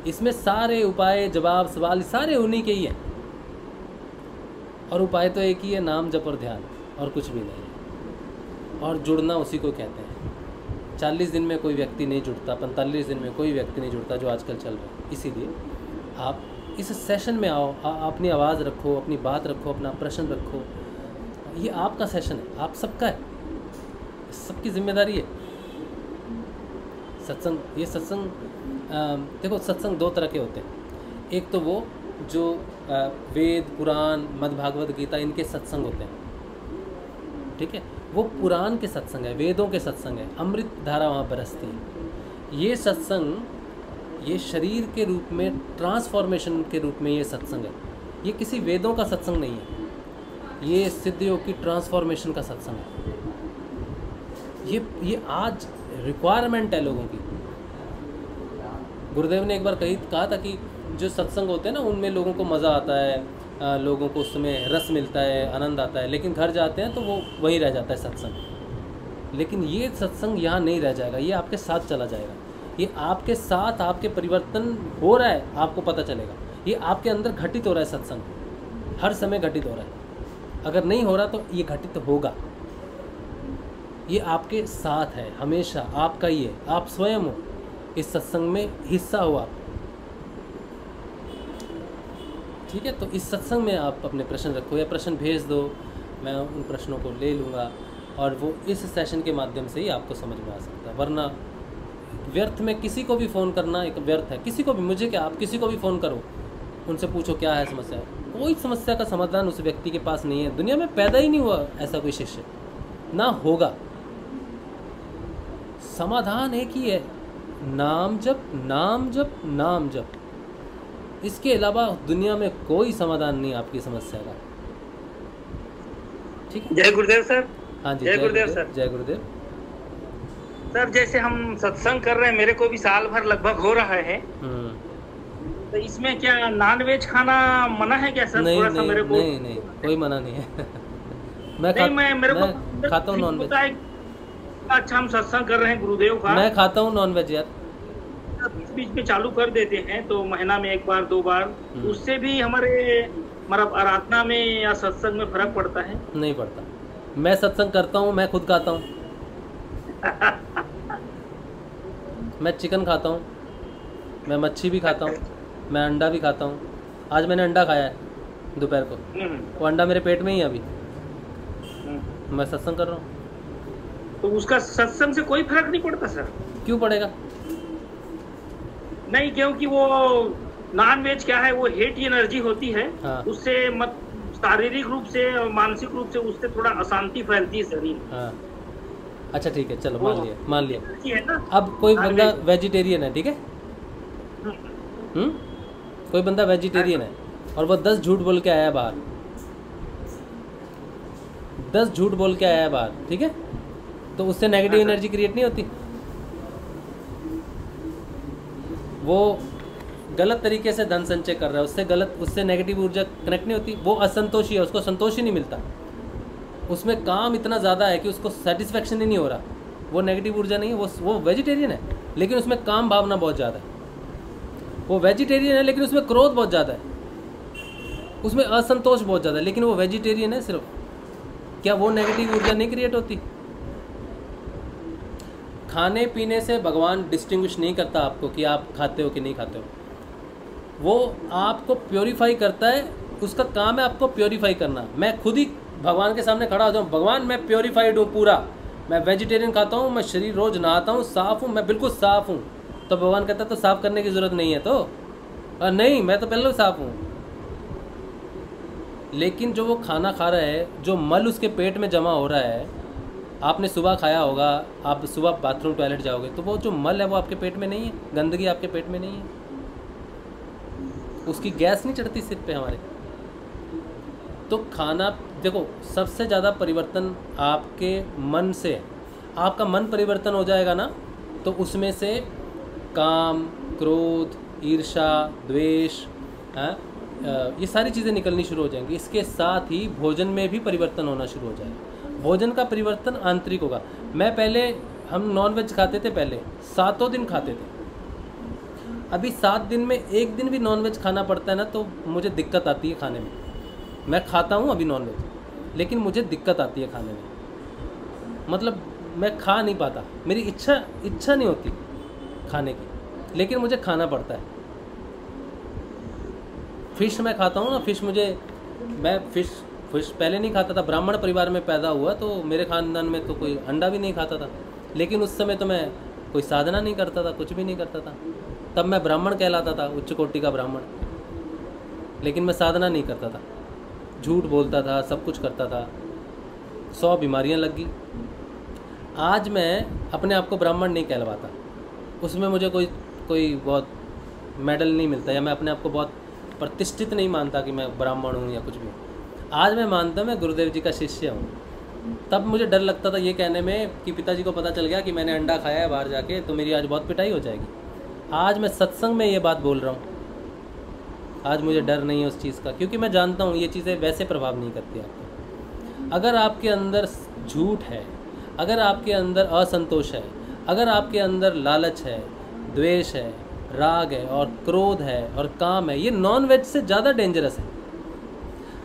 इसमें सारे उपाय, जवाब, सवाल सारे उन्हीं के ही हैं। और उपाय तो एक ही है, नाम जप और ध्यान, और कुछ भी नहीं है। और जुड़ना उसी को कहते हैं। 40 दिन में कोई व्यक्ति नहीं जुड़ता, 45 दिन में कोई व्यक्ति नहीं जुड़ता, जो आजकल चल रहा है। इसीलिए आप इस सेशन में आओ, अपनी आवाज़ रखो, अपनी बात रखो, अपना प्रश्न रखो। ये आपका सेशन है, आप सबका है, सबकी जिम्मेदारी है। सत्संग, ये सत्संग देखो, सत्संग दो तरह के होते हैं। एक तो वो जो वेद, पुराण, मद्भागवत गीता, इनके सत्संग होते हैं। ठीक है, वो पुराण के सत्संग है, वेदों के सत्संग है, अमृत धारा वहाँ बरसती है। ये सत्संग, ये शरीर के रूप में, ट्रांसफॉर्मेशन के रूप में ये सत्संग है। ये किसी वेदों का सत्संग नहीं है, ये सिद्ध योग की ट्रांसफॉर्मेशन का सत्संग है। ये आज रिक्वायरमेंट है लोगों की। गुरुदेव ने एक बार कहा था कि जो सत्संग होते हैं ना, उनमें लोगों को मज़ा आता है, लोगों को उसमें रस मिलता है, आनंद आता है, लेकिन घर जाते हैं तो वो वहीं रह जाता है सत्संग। लेकिन ये सत्संग यहाँ नहीं रह जाएगा, ये आपके साथ चला जाएगा। ये आपके साथ, आपके परिवर्तन हो रहा है, आपको पता चलेगा। ये आपके अंदर घटित हो रहा है, सत्संग हर समय घटित हो रहा है। अगर नहीं हो रहा तो ये घटित होगा। ये आपके साथ है, हमेशा आपका ही है, आप स्वयं हो, इस सत्संग में हिस्सा हो आप। ठीक है, तो इस सत्संग में आप अपने प्रश्न रखो या प्रश्न भेज दो, मैं उन प्रश्नों को ले लूँगा, और वो इस सेशन के माध्यम से ही आपको समझ में आ सकता है। वरना व्यर्थ में किसी को भी फ़ोन करना एक व्यर्थ है। किसी को भी, मुझे क्या, आप किसी को भी फ़ोन करो, उनसे पूछो क्या है समस्या, कोई समस्या का समाधान उस व्यक्ति के पास नहीं है। दुनिया में पैदा ही नहीं हुआ ऐसा कोई शिष्य, ना होगा। समाधान एक ही है, नाम जप, नाम जप, नाम जप। इसके अलावा दुनिया में कोई समाधान नहीं आपकी समस्या का। ठीक है, जय गुरुदेव सर। हाँ जी, जय गुरुदेव सर। जय गुरुदेव सर, जैसे हम सत्संग कर रहे हैं, मेरे को भी साल भर लगभग हो रहा है, तो इसमें क्या नॉन वेज खाना मना है क्या सर? नहीं, थोड़ा सा मेरे को नहीं, कोई मना नहीं है मैं खाता हूँ नॉन वेज। अच्छा, हम सत्संग कर रहे हैं गुरुदेव का, मैं खाता हूँ नॉन वेज यार। बीच बीच में चालू कर देते हैं, तो महीना में 1 बार 2 बार, उससे भी हमारे मतलब आराधना में या सत्संग में फर्क पड़ता है? नहीं पड़ता। मैं सत्संग करता हूँ, मैं खुद खाता हूँ मैं चिकन खाता हूँ, मैं मच्छी भी खाता हूँ, मैं अंडा भी खाता हूँ। आज मैंने अंडा खाया है दोपहर को, वो अंडा मेरे पेट में ही है अभी। मैं सत्संग कर रहा हूँ। तो उसका सत्संग से कोई फर्क नहीं पड़ता सर? क्यों पड़ेगा? नहीं, क्योंकि वो नॉन वेज क्या है, वो हेट एनर्जी होती है। हाँ। उससे शारीरिक रूप से और मानसिक रूप से उससे थोड़ा अशांति फैलती है शरीर। हाँ अच्छा ठीक है, चलो मान लिया है ना। अब कोई बंदा वेजिटेरियन है, ठीक है, कोई बंदा वेजिटेरियन है और वो 10 झूठ बोल के आया बाहर, 10 झूठ बोल के आया बाहर, ठीक है, तो उससे नेगेटिव एनर्जी क्रिएट नहीं होती। वो गलत तरीके से धन संचय कर रहा है, उससे नेगेटिव ऊर्जा कनेक्ट नहीं होती। वो असंतोषी है, उसको संतोष ही नहीं मिलता, उसमें काम इतना ज़्यादा है कि उसको सेटिस्फैक्शन ही नहीं हो रहा। वो नेगेटिव ऊर्जा नहीं है, वो वेजिटेरियन है लेकिन उसमें काम भावना बहुत ज़्यादा है। वो वेजिटेरियन है लेकिन उसमें क्रोध बहुत ज़्यादा है, उसमें असंतोष बहुत ज़्यादा है, लेकिन वो वेजिटेरियन है सिर्फ। क्या वो नेगेटिव ऊर्जा नहीं क्रिएट होती? खाने पीने से भगवान डिस्टिंग्विश नहीं करता आपको कि आप खाते हो कि नहीं खाते हो। वो आपको प्योरीफाई करता है, उसका काम है आपको प्योरीफाई करना। मैं खुद ही भगवान के सामने खड़ा हो जाऊँ, भगवान मैं प्योरीफाइड हूँ पूरा, मैं वेजिटेरियन खाता हूँ, मैं शरीर रोज़ नहाता हूँ, साफ़ हूँ, मैं बिल्कुल साफ़ हूँ, तो भगवान कहता है तो साफ़ करने की ज़रूरत नहीं है। तो नहीं, मैं तो पहले साफ़ हूँ। लेकिन जो वो खाना खा रहा है, जो मल उसके पेट में जमा हो रहा है, आपने सुबह खाया होगा, आप सुबह बाथरूम टॉयलेट जाओगे तो वो जो मल है वो आपके पेट में नहीं है, गंदगी आपके पेट में नहीं है, उसकी गैस नहीं चढ़ती सिर पे हमारे। तो खाना देखो, सबसे ज़्यादा परिवर्तन आपके मन से, आपका मन परिवर्तन हो जाएगा ना, तो उसमें से काम, क्रोध, ईर्ष्या, द्वेष, ये सारी चीज़ें निकलनी शुरू हो जाएंगी। इसके साथ ही भोजन में भी परिवर्तन होना शुरू हो जाएगा। भोजन का परिवर्तन आंतरिक होगा। हम नॉनवेज खाते थे पहले, 7 दिन खाते थे, अभी 7 दिन में 1 दिन भी नॉनवेज खाना पड़ता है ना तो मुझे दिक्कत आती है खाने में। मैं खाता हूँ अभी नॉनवेज, लेकिन मुझे दिक्कत आती है खाने में, मतलब मैं खा नहीं पाता, मेरी इच्छा नहीं होती खाने की, लेकिन मुझे खाना पड़ता है। फ़िश मैं खाता हूँ ना, मैं फ़िश पहले नहीं खाता था, ब्राह्मण परिवार में पैदा हुआ तो मेरे ख़ानदान में तो कोई अंडा भी नहीं खाता था, लेकिन उस समय तो मैं कोई साधना नहीं करता था, कुछ भी नहीं करता था, तब मैं ब्राह्मण कहलाता था, उच्च कोटि का ब्राह्मण, लेकिन मैं साधना नहीं करता था, झूठ बोलता था, सब कुछ करता था, 100 बीमारियां लग गई। आज मैं अपने आप को ब्राह्मण नहीं कहलवाता, उसमें मुझे कोई बहुत मेडल नहीं मिलता, या मैं अपने आप को बहुत प्रतिष्ठित नहीं मानता कि मैं ब्राह्मण हूँ या कुछ भी। आज मैं मानता हूँ मैं गुरुदेव जी का शिष्य हूँ। तब मुझे डर लगता था ये कहने में कि पिताजी को पता चल गया कि मैंने अंडा खाया है बाहर जाके तो मेरी आज बहुत पिटाई हो जाएगी। आज मैं सत्संग में ये बात बोल रहा हूँ, आज मुझे डर नहीं है उस चीज़ का, क्योंकि मैं जानता हूँ ये चीज़ें वैसे प्रभाव नहीं करती आपको। अगर आपके अंदर झूठ है, अगर आपके अंदर असंतोष है, अगर आपके अंदर लालच है, द्वेष है, राग है और क्रोध है और काम है, ये नॉन वेज से ज़्यादा डेंजरस है।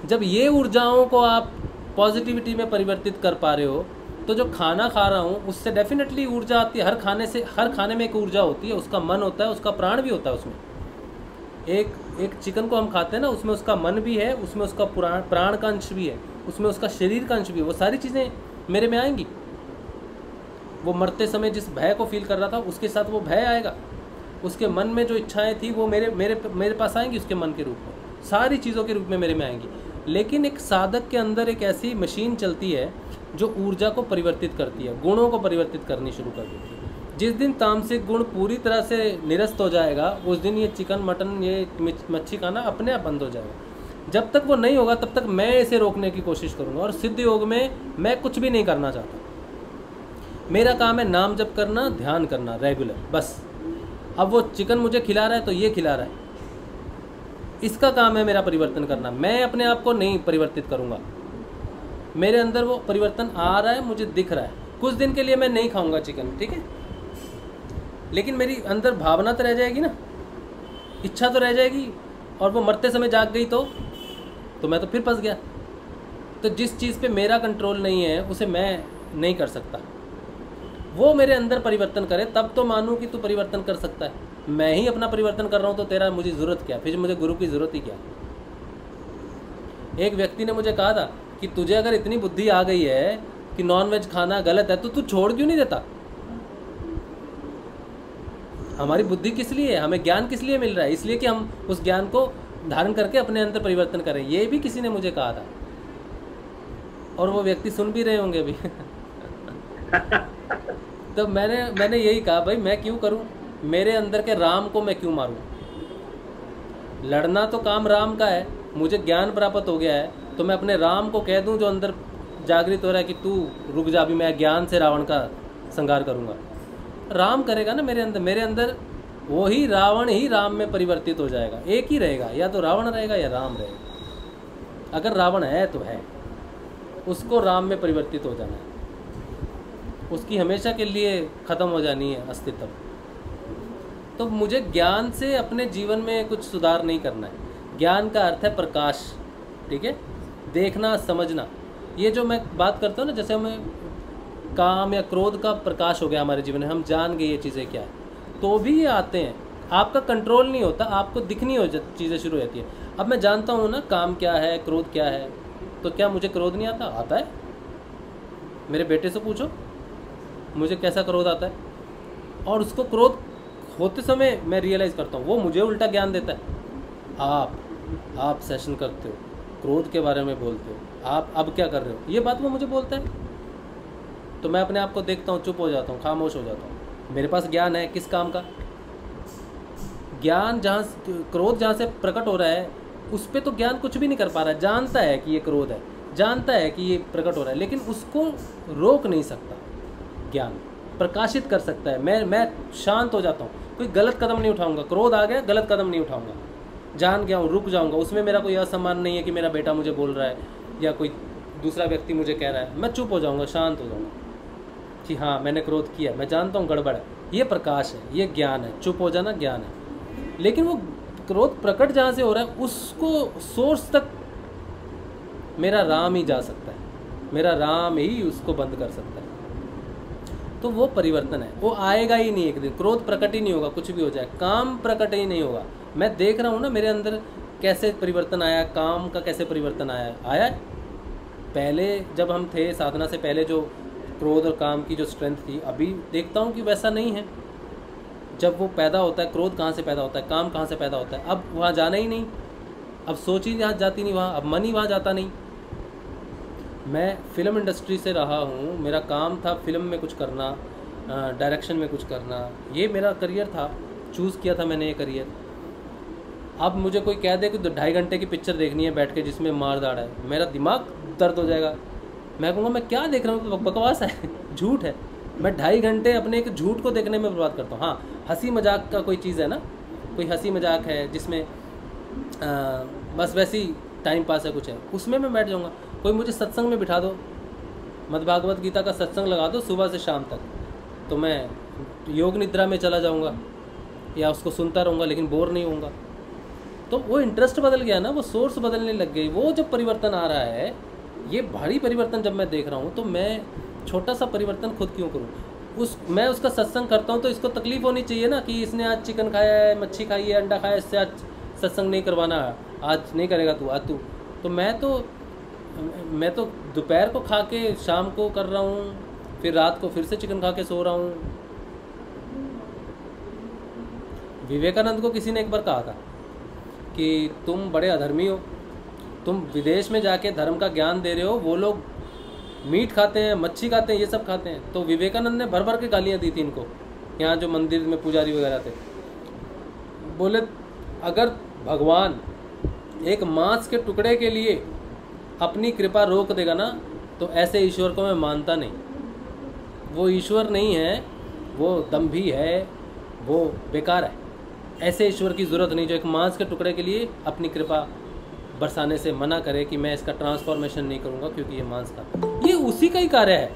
जब ये ऊर्जाओं को आप पॉजिटिविटी में परिवर्तित कर पा रहे हो तो जो खाना खा रहा हूँ उससे डेफिनेटली ऊर्जा आती है। हर खाने में एक ऊर्जा होती है, उसका मन होता है, उसका प्राण भी होता है। उसमें एक चिकन को हम खाते हैं ना, उसमें उसका मन भी है, उसमें उसका प्राण का अंश भी है, उसमें उसका शरीर का अंश भी है। वो सारी चीज़ें मेरे में आएंगी। वो मरते समय जिस भय को फील कर रहा था उसके साथ वो भय आएगा, उसके मन में जो इच्छाएं थी वो मेरे पास आएंगी उसके मन के रूप में, सारी चीज़ों के रूप में मेरे में आएंगी। लेकिन एक साधक के अंदर एक ऐसी मशीन चलती है जो ऊर्जा को परिवर्तित करती है, गुणों को परिवर्तित करनी शुरू कर देती है। जिस दिन तामसिक गुण पूरी तरह से निरस्त हो जाएगा उस दिन ये चिकन मटन ये मच्छी खाना अपने आप बंद हो जाएगा। जब तक वो नहीं होगा तब तक मैं इसे रोकने की कोशिश करूँगा। और सिद्ध योग में मैं कुछ भी नहीं करना चाहता, मेरा काम है नाम जप करना, ध्यान करना रेगुलर, बस। अब वो चिकन मुझे खिला रहा है तो ये खिला रहा है, इसका काम है मेरा परिवर्तन करना। मैं अपने आप को नहीं परिवर्तित करूँगा, मेरे अंदर वो परिवर्तन आ रहा है, मुझे दिख रहा है। कुछ दिन के लिए मैं नहीं खाऊंगा चिकन, ठीक है, लेकिन मेरी अंदर भावना तो रह जाएगी ना, इच्छा तो रह जाएगी, और वो मरते समय जाग गई तो मैं तो फिर फंस गया। तो जिस चीज़ पे मेरा कंट्रोल नहीं है उसे मैं नहीं कर सकता, वो मेरे अंदर परिवर्तन करे तब तो मानूं कि तू परिवर्तन कर सकता है। मैं ही अपना परिवर्तन कर रहा हूँ तो तेरा मुझे ज़रूरत क्या, फिर मुझे गुरु की ज़रूरत ही क्या। एक व्यक्ति ने मुझे कहा था कि तुझे अगर इतनी बुद्धि आ गई है कि नॉनवेज खाना गलत है तो तू छोड़ क्यों नहीं देता। हमारी बुद्धि किस लिए है, हमें ज्ञान किस लिए मिल रहा है? इसलिए कि हम उस ज्ञान को धारण करके अपने अंदर परिवर्तन करें। ये भी किसी ने मुझे कहा था, और वो व्यक्ति सुन भी रहे होंगे अभी। तो मैंने यही कहा, भाई मैं क्यों करूं, मेरे अंदर के राम को मैं क्यों मारूं? लड़ना तो काम राम का है, मुझे ज्ञान प्राप्त हो गया है, तो मैं अपने राम को कह दूं जो अंदर जागृत हो रहा है कि तू रुक जा, अभी मैं ज्ञान से रावण का संहार करूंगा। राम करेगा ना मेरे अंदर वही रावण ही राम में परिवर्तित हो जाएगा। एक ही रहेगा, या तो रावण रहेगा या राम रहेगा। अगर रावण है तो है, उसको राम में परिवर्तित हो जाना है, उसकी हमेशा के लिए ख़त्म हो जानी है अस्तित्व। तो मुझे ज्ञान से अपने जीवन में कुछ सुधार नहीं करना है। ज्ञान का अर्थ है प्रकाश, ठीक है, देखना समझना। ये जो मैं बात करता हूँ ना, जैसे हमें काम या क्रोध का प्रकाश हो गया हमारे जीवन में, हम जान गए ये चीज़ें क्या है, तो भी ये आते हैं, आपका कंट्रोल नहीं होता, आपको दिखनी हो चीज़ें शुरू होती है। अब मैं जानता हूँ ना काम क्या है, क्रोध क्या है, तो क्या मुझे क्रोध नहीं आता? आता है। मेरे बेटे से पूछो मुझे कैसा क्रोध आता है, और उसको क्रोध होते समय मैं रियलाइज़ करता हूँ, वो मुझे उल्टा ज्ञान देता है। आप सेशन करते हो, क्रोध के बारे में बोलते हो, आप अब क्या कर रहे हो, ये बात वो मुझे बोलता है। तो मैं अपने आप को देखता हूँ, चुप हो जाता हूँ, खामोश हो जाता हूँ। मेरे पास ज्ञान है किस काम का? ज्ञान जहाँ क्रोध जहाँ से प्रकट हो रहा है उस पर तो ज्ञान कुछ भी नहीं कर पा रहा है। जानता है कि ये क्रोध है, जानता है कि ये प्रकट हो रहा है, लेकिन उसको रोक नहीं सकता। ज्ञान प्रकाशित कर सकता है। मैं शांत हो जाता हूँ, कोई गलत कदम नहीं उठाऊंगा। क्रोध आ गया, गलत कदम नहीं उठाऊंगा, जान गया हूँ, रुक जाऊँगा। उसमें मेरा कोई असम्मान नहीं है कि मेरा बेटा मुझे बोल रहा है या कोई दूसरा व्यक्ति मुझे कह रहा है। मैं चुप हो जाऊँगा, शांत हो जाऊँगा कि हाँ मैंने क्रोध किया, मैं जानता हूँ गड़बड़ है। ये प्रकाश है, ये ज्ञान है। चुप हो जाना ज्ञान है। लेकिन वो क्रोध प्रकट जहाँ से हो रहा है उसको सोर्स तक मेरा राम ही जा सकता है, मेरा राम ही उसको बंद कर सकता है। तो वो परिवर्तन है, वो आएगा ही नहीं एक दिन। क्रोध प्रकट ही नहीं होगा, कुछ भी हो जाए, काम प्रकट ही नहीं होगा। मैं देख रहा हूँ ना मेरे अंदर कैसे परिवर्तन आया, काम का कैसे परिवर्तन आया है। पहले जब हम थे साधना से पहले जो क्रोध और काम की जो स्ट्रेंथ थी, अभी देखता हूँ कि वैसा नहीं है। जब वो पैदा होता है, क्रोध कहाँ से पैदा होता है, काम कहाँ से पैदा होता है, अब वहाँ जाना ही नहीं, अब सोच ही जाती नहीं वहाँ, अब मन ही वहाँ जाता नहीं। मैं फिल्म इंडस्ट्री से रहा हूँ, मेरा काम था फिल्म में कुछ करना, डायरेक्शन में कुछ करना, ये मेरा करियर था, चूज़ किया था मैंने ये करियर। अब मुझे कोई कह दे कि 2.5 घंटे की पिक्चर देखनी है बैठ के जिसमें मार दाड़ है, मेरा दिमाग दर्द हो जाएगा। मैं कहूँगा मैं क्या देख रहा हूँ, बकवास है, झूठ है। मैं 2.5 घंटे अपने एक झूठ को देखने में बर्बाद करता हूँ। हाँ, हंसी मजाक का कोई चीज़ है ना, कोई हंसी मजाक है जिसमें बस वैसी टाइम पास है, कुछ है, उसमें मैं बैठ जाऊँगा। कोई मुझे सत्संग में बिठा दो, मद्भागवत गीता का सत्संग लगा दो सुबह से शाम तक, तो मैं योग निद्रा में चला जाऊँगा या उसको सुनता रहूँगा, लेकिन बोर नहीं होऊंगा। तो वो इंटरेस्ट बदल गया ना, वो सोर्स बदलने लग गई। वो जब परिवर्तन आ रहा है, ये भारी परिवर्तन जब मैं देख रहा हूँ, तो मैं छोटा सा परिवर्तन खुद क्यों करूँ? मैं उसका सत्संग करता हूँ तो इसको तकलीफ होनी चाहिए ना कि इसने आज चिकन खाया है, मच्छी खाई है, अंडा खाया है, इससे आज सत्संग नहीं करवाना, आज नहीं करेगा तू, आज तू। तो मैं तो दोपहर को खा के शाम को कर रहा हूँ, फिर रात को फिर से चिकन खा के सो रहा हूँ। विवेकानंद को किसी ने एक बार कहा था कि तुम बड़े अधर्मी हो, तुम विदेश में जाके धर्म का ज्ञान दे रहे हो, वो लोग मीट खाते हैं, मच्छी खाते हैं, ये सब खाते हैं। तो विवेकानंद ने भर भर के गालियाँ दी थी इनको, यहाँ जो मंदिर में पुजारी वगैरह थे। बोले अगर भगवान एक मांस के टुकड़े के लिए अपनी कृपा रोक देगा ना, तो ऐसे ईश्वर को मैं मानता नहीं। वो ईश्वर नहीं है, वो दम्भी है, वो बेकार है। ऐसे ईश्वर की ज़रूरत नहीं जो एक मांस के टुकड़े के लिए अपनी कृपा बरसाने से मना करे कि मैं इसका ट्रांसफॉर्मेशन नहीं करूँगा क्योंकि ये मांस का। ये उसी का ही कार्य है,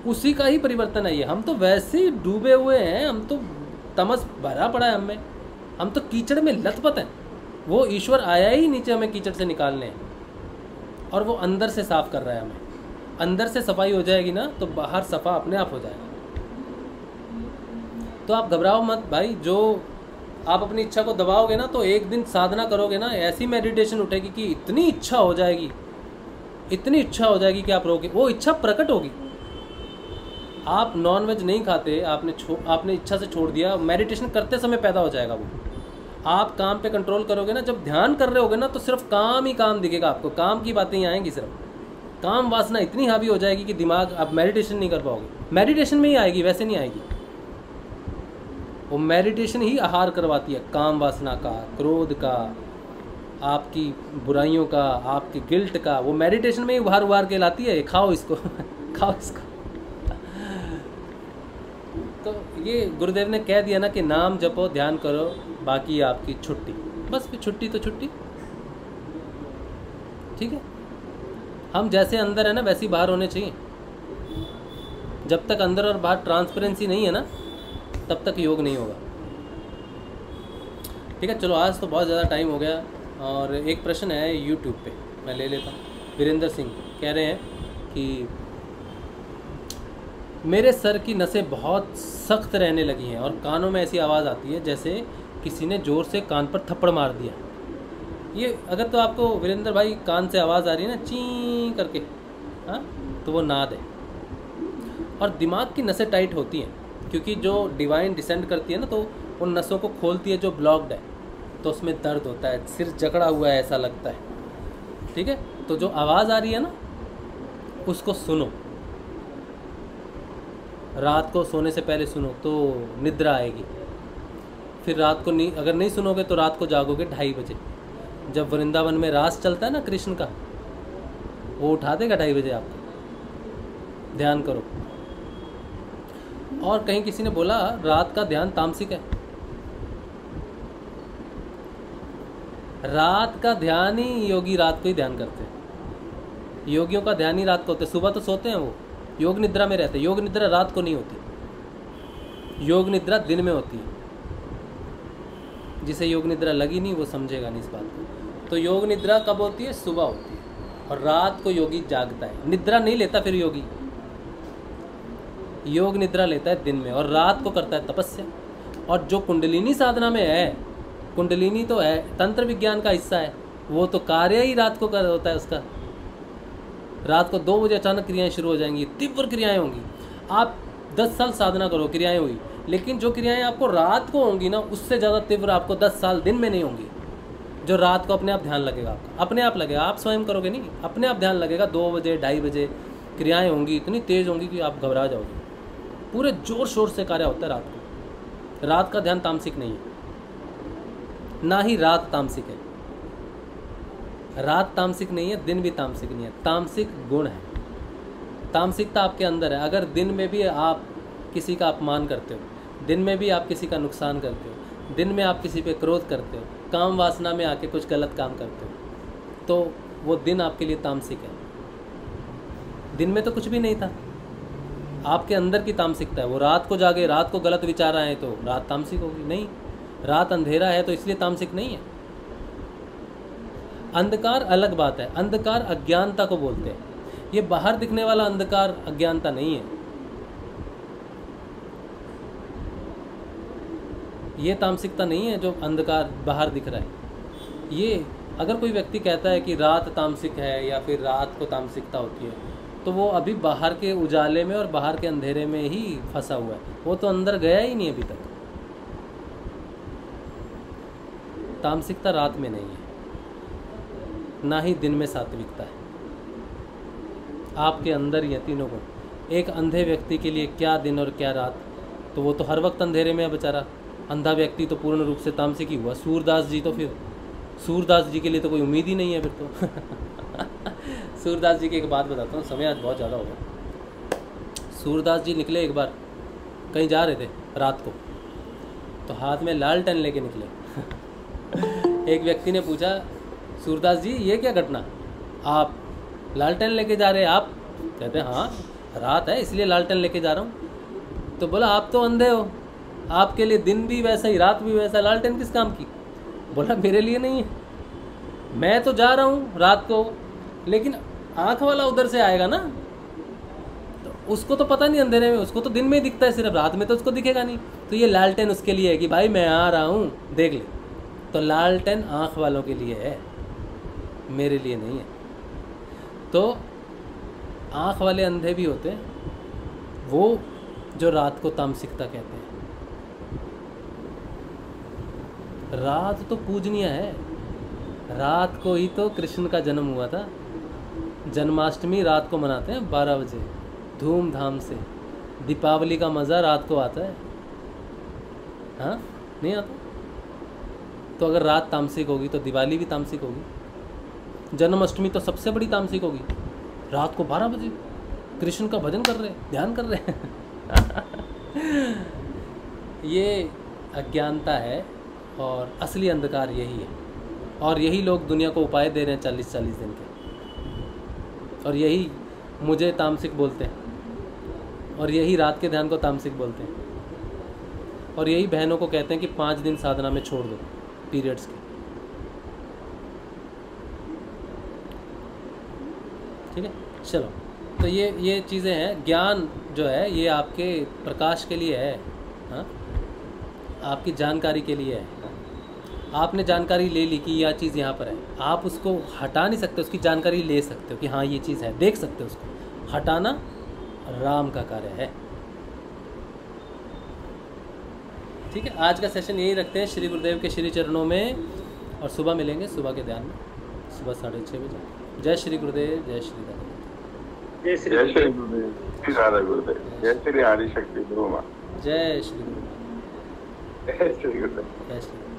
उसी का ही परिवर्तन है ये। हम तो वैसे ही डूबे हुए हैं, हम तो तमस भरा पड़ा है हमें, हम तो कीचड़ में लथपथ हैं। वो ईश्वर आया ही नीचे हमें कीचड़ से निकालने, और वो अंदर से साफ़ कर रहा है हमें। अंदर से सफाई हो जाएगी ना, तो बाहर सफ़ा अपने आप हो जाएगा। तो आप घबराओ मत भाई, जो आप अपनी इच्छा को दबाओगे ना, तो एक दिन साधना करोगे ना, ऐसी मेडिटेशन उठेगी कि इतनी इच्छा हो जाएगी, इतनी इच्छा हो जाएगी कि आप रोके, वो इच्छा प्रकट होगी। आप नॉन वेज नहीं खाते, आपने इच्छा से छोड़ दिया, मेडिटेशन करते समय पैदा हो जाएगा वो। आप काम पे कंट्रोल करोगे ना, जब ध्यान कर रहे होगे ना, तो सिर्फ काम ही काम दिखेगा आपको, काम की बातें ही आएंगी, सिर्फ काम वासना इतनी हावी हो जाएगी कि दिमाग, आप मेडिटेशन नहीं कर पाओगे। मेडिटेशन में ही आएगी, वैसे नहीं आएगी। वो मेडिटेशन ही आहार करवाती है काम वासना का, क्रोध का, आपकी बुराइयों का, आपकी गिल्ट का, वो मेडिटेशन में ही उभार के लाती है। खाओ इसको खाओ इसको। तो ये गुरुदेव ने कह दिया ना कि नाम जपो, ध्यान करो, बाकी आपकी छुट्टी। बस फिर छुट्टी तो छुट्टी, ठीक है। हम जैसे अंदर है ना, वैसे ही बाहर होने चाहिए। जब तक अंदर और बाहर ट्रांसपेरेंसी नहीं है ना, तब तक योग नहीं होगा, ठीक है। चलो, आज तो बहुत ज़्यादा टाइम हो गया। और एक प्रश्न है यूट्यूब पे, मैं ले लेता हूँ। वीरेंद्र सिंह कह रहे हैं कि मेरे सर की नसें बहुत सख्त रहने लगी हैं और कानों में ऐसी आवाज़ आती है जैसे किसी ने ज़ोर से कान पर थप्पड़ मार दिया। ये अगर तो आपको वीरेंद्र भाई कान से आवाज़ आ रही है ना ची करके, हाँ, तो वो नाद है। और दिमाग की नसें टाइट होती हैं, क्योंकि जो डिवाइन डिसेंड करती है ना, तो उन नसों को खोलती है जो ब्लॉक्ड है, तो उसमें दर्द होता है, सिर जकड़ा हुआ है ऐसा लगता है, ठीक है। तो जो आवाज़ आ रही है ना, उसको सुनो, रात को सोने से पहले सुनो तो निद्रा आएगी। फिर रात को नहीं, अगर नहीं सुनोगे तो रात को जागोगे 2:30 बजे, जब वृंदावन में रास चलता है ना कृष्ण का, वो उठा देगा 2:30 बजे आपको। ध्यान करो। और कहीं किसी ने बोला रात का ध्यान तामसिक है। रात का ध्यान ही योगी रात को ही ध्यान करते हैं। योगियों का ध्यान ही रात को होता है। सुबह तो सोते हैं, वो योग निद्रा में रहते हैं। योग निद्रा रात को नहीं होती, योग निद्रा दिन में होती है। जिसे योग निद्रा लगी नहीं वो समझेगा नहीं इस बात को। तो योग निद्रा कब होती है? सुबह होती है। और रात को योगी जागता है, निद्रा नहीं लेता। फिर योगी योग निद्रा लेता है दिन में, और रात को करता है तपस्या। और जो कुंडलिनी साधना में है, कुंडलिनी तो है तंत्र विज्ञान का हिस्सा है, वो तो कार्य ही रात को कर होता है उसका। रात को 2 बजे अचानक क्रियाएं शुरू हो जाएंगी, तीव्र क्रियाएं होंगी। आप 10 साल साधना करो, क्रियाएं हुई, लेकिन जो क्रियाएं आपको रात को होंगी ना, उससे ज़्यादा तीव्र आपको 10 साल दिन में नहीं होंगी। जो रात को अपने आप ध्यान लगेगा आपका, अपने आप लगेगा, आप स्वयं करोगे नहीं, अपने आप ध्यान लगेगा। 2 बजे 2:30 बजे क्रियाएं होंगी, इतनी तेज़ होंगी कि आप घबरा जाओगे। पूरे जोर शोर से कार्य होता है रात को। रात का ध्यान तामसिक नहीं है, ना ही रात तामसिक है। रात तामसिक नहीं है, दिन भी तामसिक नहीं है। तामसिक गुण है, तामसिकता आपके अंदर है। अगर दिन में भी आप किसी का अपमान करते हो, दिन में भी आप किसी का नुकसान करते हो, दिन में आप किसी पे क्रोध करते हो, काम वासना में आके कुछ गलत काम करते हो, तो वो दिन आपके लिए तामसिक है। दिन में तो कुछ भी नहीं था, आपके अंदर की तामसिकता है। वो रात को जागे, रात को गलत विचार आए तो रात तामसिक होगी? नहीं, रात अंधेरा है तो इसलिए तामसिक नहीं है। अंधकार अलग बात है, अंधकार अज्ञानता को बोलते हैं। ये बाहर दिखने वाला अंधकार अज्ञानता नहीं है, ये तामसिकता नहीं है जो अंधकार बाहर दिख रहा है। ये अगर कोई व्यक्ति कहता है कि रात तामसिक है या फिर रात को तामसिकता होती है, तो वो अभी बाहर के उजाले में और बाहर के अंधेरे में ही फंसा हुआ है, वो तो अंदर गया ही नहीं अभी तक। तामसिकता रात में नहीं है, ना ही दिन में सात्विकता है। आपके अंदर ही है तीनों गुण। एक अंधे व्यक्ति के लिए क्या दिन और क्या रात, तो वो तो हर वक्त अंधेरे में है बेचारा। अंधा व्यक्ति तो पूर्ण रूप से तामसिक ही हुआ। सूरदास जी तो फिर, सूरदास जी के लिए तो कोई उम्मीद ही नहीं है फिर तो। सूरदास जी की एक बात बताता हूँ, समय आज बहुत ज़्यादा हो गया। सूरदास जी निकले एक बार, कहीं जा रहे थे रात को, तो हाथ में लालटेन लेके निकले। एक व्यक्ति ने पूछा, सूरदास जी ये क्या घटना, आप लालटेन लेके जा रहे हैं? आप कहते हैं हाँ रात है इसलिए लालटेन लेके जा रहा हूँ। तो बोला आप तो अंधे हो, आपके लिए दिन भी वैसा ही रात भी वैसा, लालटेन किस काम की? बोला मेरे लिए नहीं है, मैं तो जा रहा हूँ रात को, लेकिन आँख वाला उधर से आएगा ना, तो उसको तो पता नहीं अंधेरे में, उसको तो दिन में ही दिखता है सिर्फ, रात में तो उसको दिखेगा नहीं। तो ये लालटेन उसके लिए है कि भाई मैं आ रहा हूँ देख ले। तो लालटेन आँख वालों के लिए है, मेरे लिए नहीं है। तो आँख वाले अंधे भी होते हैं, वो जो रात को तामसिकता कहते हैं। रात तो पूजनीय है, रात को ही तो कृष्ण का जन्म हुआ था। जन्माष्टमी रात को मनाते हैं 12 बजे धूमधाम से। दीपावली का मज़ा रात को आता है, हाँ नहीं आता? तो अगर रात तामसिक होगी तो दिवाली भी तामसिक होगी। जन्माष्टमी तो सबसे बड़ी तामसिक होगी, रात को 12 बजे कृष्ण का भजन कर रहे हैं, ध्यान कर रहे हैं। ये अज्ञानता है और असली अंधकार यही है। और यही लोग दुनिया को उपाय दे रहे हैं 40-40 दिन के, और यही मुझे तामसिक बोलते हैं, और यही रात के ध्यान को तामसिक बोलते हैं, और यही बहनों को कहते हैं कि 5 दिन साधना में छोड़ दो पीरियड्स के। ठीक है, चलो। तो ये चीज़ें हैं। ज्ञान जो है ये आपके प्रकाश के लिए है, हाँ, आपकी जानकारी के लिए है। आपने जानकारी ले ली कि यह चीज़ यहाँ पर है, आप उसको हटा नहीं सकते, उसकी जानकारी ले सकते हो कि हाँ ये चीज़ है, देख सकते हो उसको। हटाना राम का कार्य है। ठीक है, आज का सेशन यही रखते हैं श्री गुरुदेव के श्री चरणों में, और सुबह मिलेंगे, सुबह के ध्यान में, सुबह 6:30 बजे। जय श्री गुरुदेव, जय श्री दादा, जय श्री गुरुदेव, श्री राधा गुरुदेव, जय श्री आदि शक्ति गुरु माँ, जय श्री गुरुदेव, जय श्री गुरुदेव, जय श्री